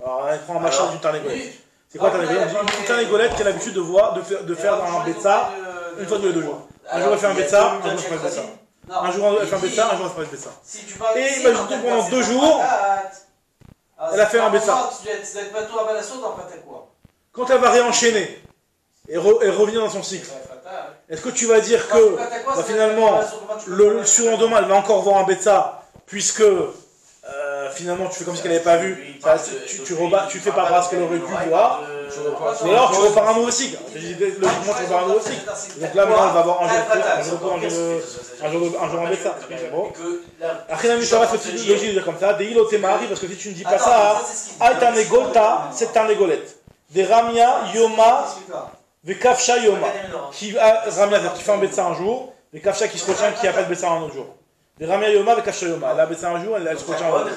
Alors, elle prend un machin d'une tarnégolette. C'est quoi tarnégolette? Une tarnégolette qui a l'habitude de faire un betsa une fois tous les 2 jours. Un jour elle fait un betsa, un jour elle fait un betsa. Un jour elle fait un betsa, un jour elle fait un betsa. Et imaginons pendant 2 jours, elle a fait un betsa. Quand elle va réenchaîner et revenir dans son cycle, est-ce que tu vas dire que finalement, le surlendemain, elle va encore voir un betsa, puisque finalement tu fais comme si elle n'avait pas vu, tu fais par ce qu'elle aurait dû voir, et alors tu repars un nouveau cycle. Logiquement tu repars un nouveau cycle. Donc là maintenant elle va avoir un jour en betsa. Bon. Après la Mishnah c'est logique de dire comme ça, des ilotemari, parce que si tu ne dis pas ça, Aitanegolta, c'est tarnégolette. Des ramia yoma vekafsha yoma. Qui ramia qui fait un betsa un jour, des kafsha qui se retient qui n'a pas de betsa un autre jour. Des ramia yoma vekafsha yoma. Elle a betsa un jour, elle se retient un autre jour.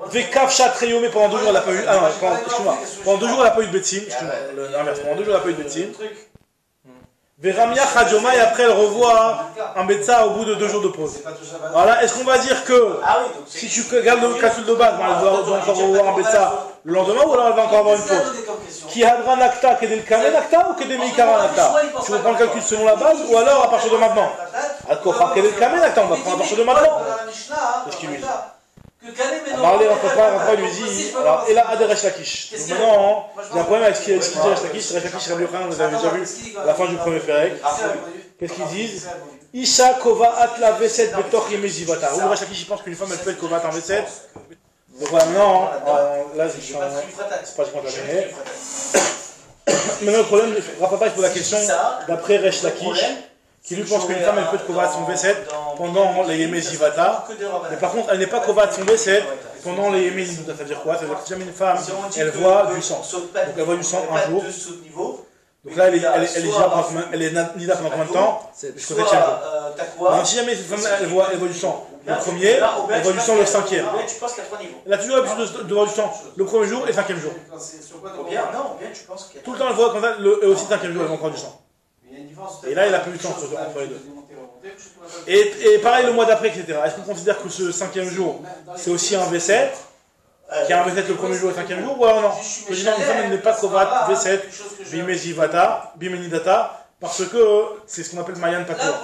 Vekafsha treyomé pendant 2 jours elle n'a pas eu. Ah non, excuse-moi. Pendant 2 jours elle n'a pas eu de betsim. Excuse-moi. L'inverse. Pendant 2 jours elle n'a pas eu de betsim. Veramia Khadjoma et après elle revoit un betsa au bout de 2 jours de pause. Voilà, est-ce qu'on va dire que si tu regardes le calcul de base, elle doit encore revoir un betsa le lendemain ou alors elle va encore avoir une pause? Qui hadra nakta kedel kame nakta ou kedel meikara nakta? Tu reprends le calcul selon la base ou alors à partir de maintenant? Al-Kofa kedel kame nakta, on va prendre à partir de maintenant. Qu'est-ce qu'il lui dit? Marley Rapapa lui dit, alors, et là, Adé Resh Lakish. Donc maintenant, j'ai un problème avec ce qu'il dit Resh Lakish. Resh Lakish, Rabbi Yochanan, vous avez déjà vu à la fin du premier Pérec. Qu'est-ce qu'ils disent? Isha Kova Atla Veset Betor Yemezivata. Ou Resh Lakish, il pense qu'une femme, elle peut être Kova Atla Veset. Donc voilà, maintenant, là, c'est pas je compte la mener. Maintenant, le problème, Rapapa, il pose la question d'après Resh Lakish, qui lui pense qu'une femme, elle peut être Kova son Veset pendant les Yemezivata. Mais par contre, elle n'est pas Kova son Veset pendant les Yemezivata. Ça veut dire quoi? Ça veut dire que si jamais une femme, elle voit du sang. Donc elle voit du sang un jour. Donc là, elle est nida pendant combien de temps? Jusqu'au 7e jour. Alors, si jamais cette femme, elle voit du sang le premier, elle voit du sang le 5e. Elle a toujours l'habitude de voir du sang le premier jour et le 5e jour. Tout le temps, elle voit comme ça, et aussi le 5e jour, elle voit encore du sang. Et là, il a plus de temps entre les deux. Et pareil le mois d'après, etc. Est-ce qu'on considère que ce 5e jour, c'est aussi un V7, qui a un V7 le premier jour et le 5e jour, ou alors non? Je dis non, une femme, elle n'est pas Kovat V7, Bimenidata, parce que c'est ce qu'on appelle Mayan Pakour.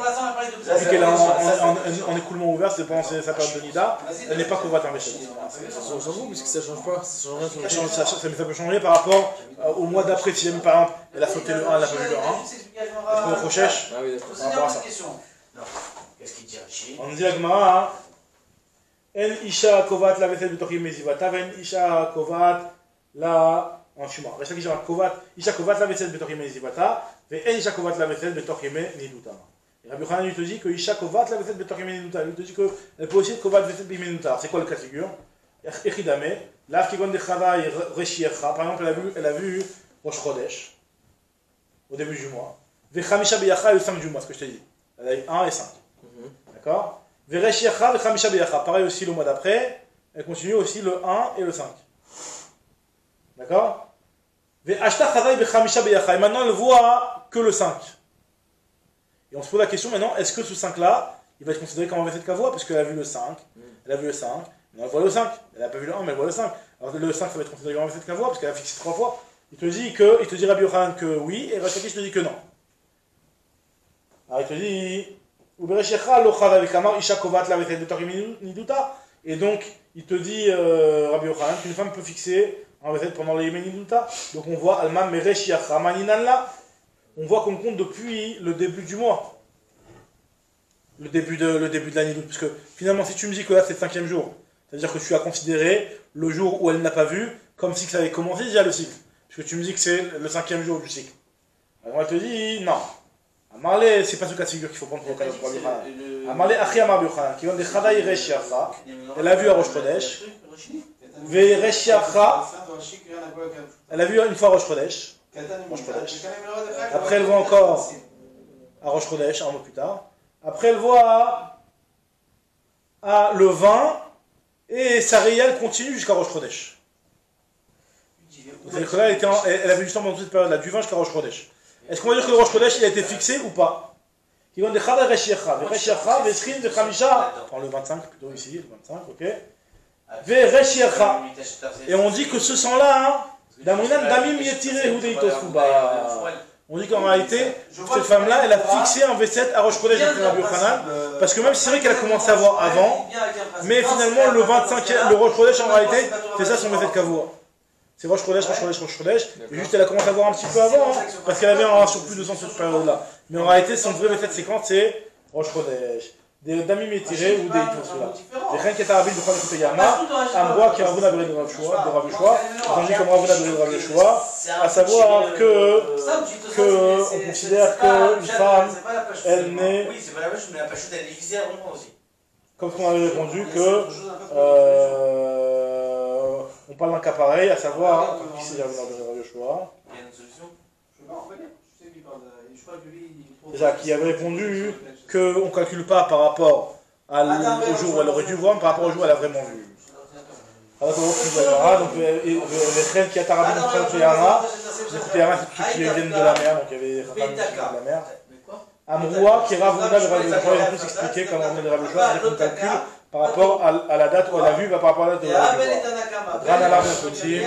Vu qu'elle est en écoulement ouvert, c'est pendant sa période de Nida, elle n'est pas Kovat un V7. On s'en fout, puisque ça change pas. Ça change rien. Ça peut changer par rapport au mois d'après, si par exemple, elle a sauté le 1, elle a pas vu le 1. Est-ce qu'on recherche? Ah oui, d'accord. Par rapport à ça. Qu'est-ce qu'il dit Rachid? On dit la Gemara, En Isha Kovat la Veset Betoch Yemezivata, Ven Isha Kovat la. En chuma. Reste qui Kovat, Isha Kovat la Veset Betoch Yemezivata, Ven Isha Kovat la Veset Betoch Yemeniduta. Et Rabbi Yochanan lui te dit que Isha Kovat la Veset Betoch Yemeniduta. Il te dit qu'elle peut aussi être Kovat Veset Yemeniduta. C'est quoi le cas de figure? Echidame, Lav Kigon de Chava et Reshiecha. Par exemple, elle a vu Rosh Chodesh au début du mois. Vechamisha Beyacha et le 5 du mois, ce que je t'ai dit. Elle a eu 1 et 5. D'accord? Vereshiacha vechamisha beyacha. Pareil aussi le mois d'après. Elle continue aussi le 1 et le 5. D'accord? Ve'ashta chazai vechamisha beyacha. Et maintenant elle voit que le 5. Et on se pose la question maintenant, est-ce que ce 5 là, il va être considéré comme un verset de kavua? Parce qu'elle a vu le 5. Elle a vu le 5. Elle voit le 5. Elle n'a pas vu le 1, mais elle voit le 5. Alors le 5 ça va être considéré comme un verset de kavua parce qu'elle a fixé 3 fois. Il te dit Rabbi Yochanan que oui, et Rashi te dit que non. Alors il te dit, et donc il te dit, Rabbi Yochanan, qu'une femme peut fixer un verset pendant les Yemeniduta. Donc on voit, on voit qu'on compte depuis le début du mois. Le début de l'année d'août. Parce que finalement, si tu me dis que là c'est le 5e jour, c'est-à-dire que tu as considéré le jour où elle n'a pas vu comme si ça avait commencé déjà le cycle. Parce que tu me dis que c'est le 5e jour du cycle. Alors elle te dit, non. Amarle, c'est pas ce cas de figure qu'il faut prendre pour le cas de Rabbi Yochanan. Amarle, Achi Amar Rabbi Yochanan, qui vient de Chadaï Reshiacha, elle a vu à Rosh Chodesh. Ve Reshiacha, elle a vu une fois à Rosh Chodesh. Après, elle voit encore à Rosh Chodesh, un mois plus tard. Après, elle voit à le 20, et sa réelle continue jusqu'à Rosh Chodesh. C'est-à-dire que là, elle avait du temps pendant toute cette période-là, du 20 jusqu'à Rosh Chodesh. Est-ce qu'on va dire que le Rosh Chodesh il a été fixé ou pas? Qui vont de Chada Reshiacha, Reshiacha, Vesrin, Vechamisha, le 25 plutôt ici, le 25, ok. Reshiacha. Et on dit que ce sang-là, Damunan Damim Yetire Hudeitos Fuba. On dit qu'en réalité, cette femme-là, elle a fixé un V7 à Rosh Chodesh de Rabbi Yochanan, parce que même si c'est vrai qu'elle a commencé à voir avant, mais finalement le 25e, le Rosh Chodesh en réalité, c'est ça son V7 Kavua. C'est Rosh Chodesh, Rosh Chodesh, Rosh Chodesh, et juste elle a commencé à voir un petit peu avant, hein, parce qu'elle avait un surplus de sang sur cette période-là. Mais en réalité, son vrai V7 séquence, c'est Rosh Chodesh. Des Damim Etiré ou des Itorsula. Des Ren Ketarabim de Khalid Yama, Amroa qui Ravuna Beret de Rav Yoshua, on dit comme Ravuna Beret de Rav Yoshua, à savoir que on considère qu'une femme, elle n'est. Oui, c'est pas la vache, mais la pachoute, elle est visée à rond aussi. Comme on avait répondu que. On parle d'un cas pareil, à savoir. Qui c'est Ravuna Beret de Rav Yoshua? Il y a une solution. Je sais pas, on connaît. Je sais qu'il parle de. Je crois que lui. C'est ça, qui avait répondu qu'on ne calcule pas par rapport au jour où elle aurait dû voir, mais par rapport au jour où elle a vraiment vu. Alors, donc, les reines qui a tarabé dans le Yara, c'est tout qui viennent de la mer, donc il y avait des femmes qui viennent de la mer. Amroua, qui est Ravuna de Rav Yoshua, il a plus expliqué comment on est de Rav Yoshua, c'est-à-dire qu'on calcule par rapport à la date où elle a vu, par rapport à la date où elle a vu. Rana la Kotim,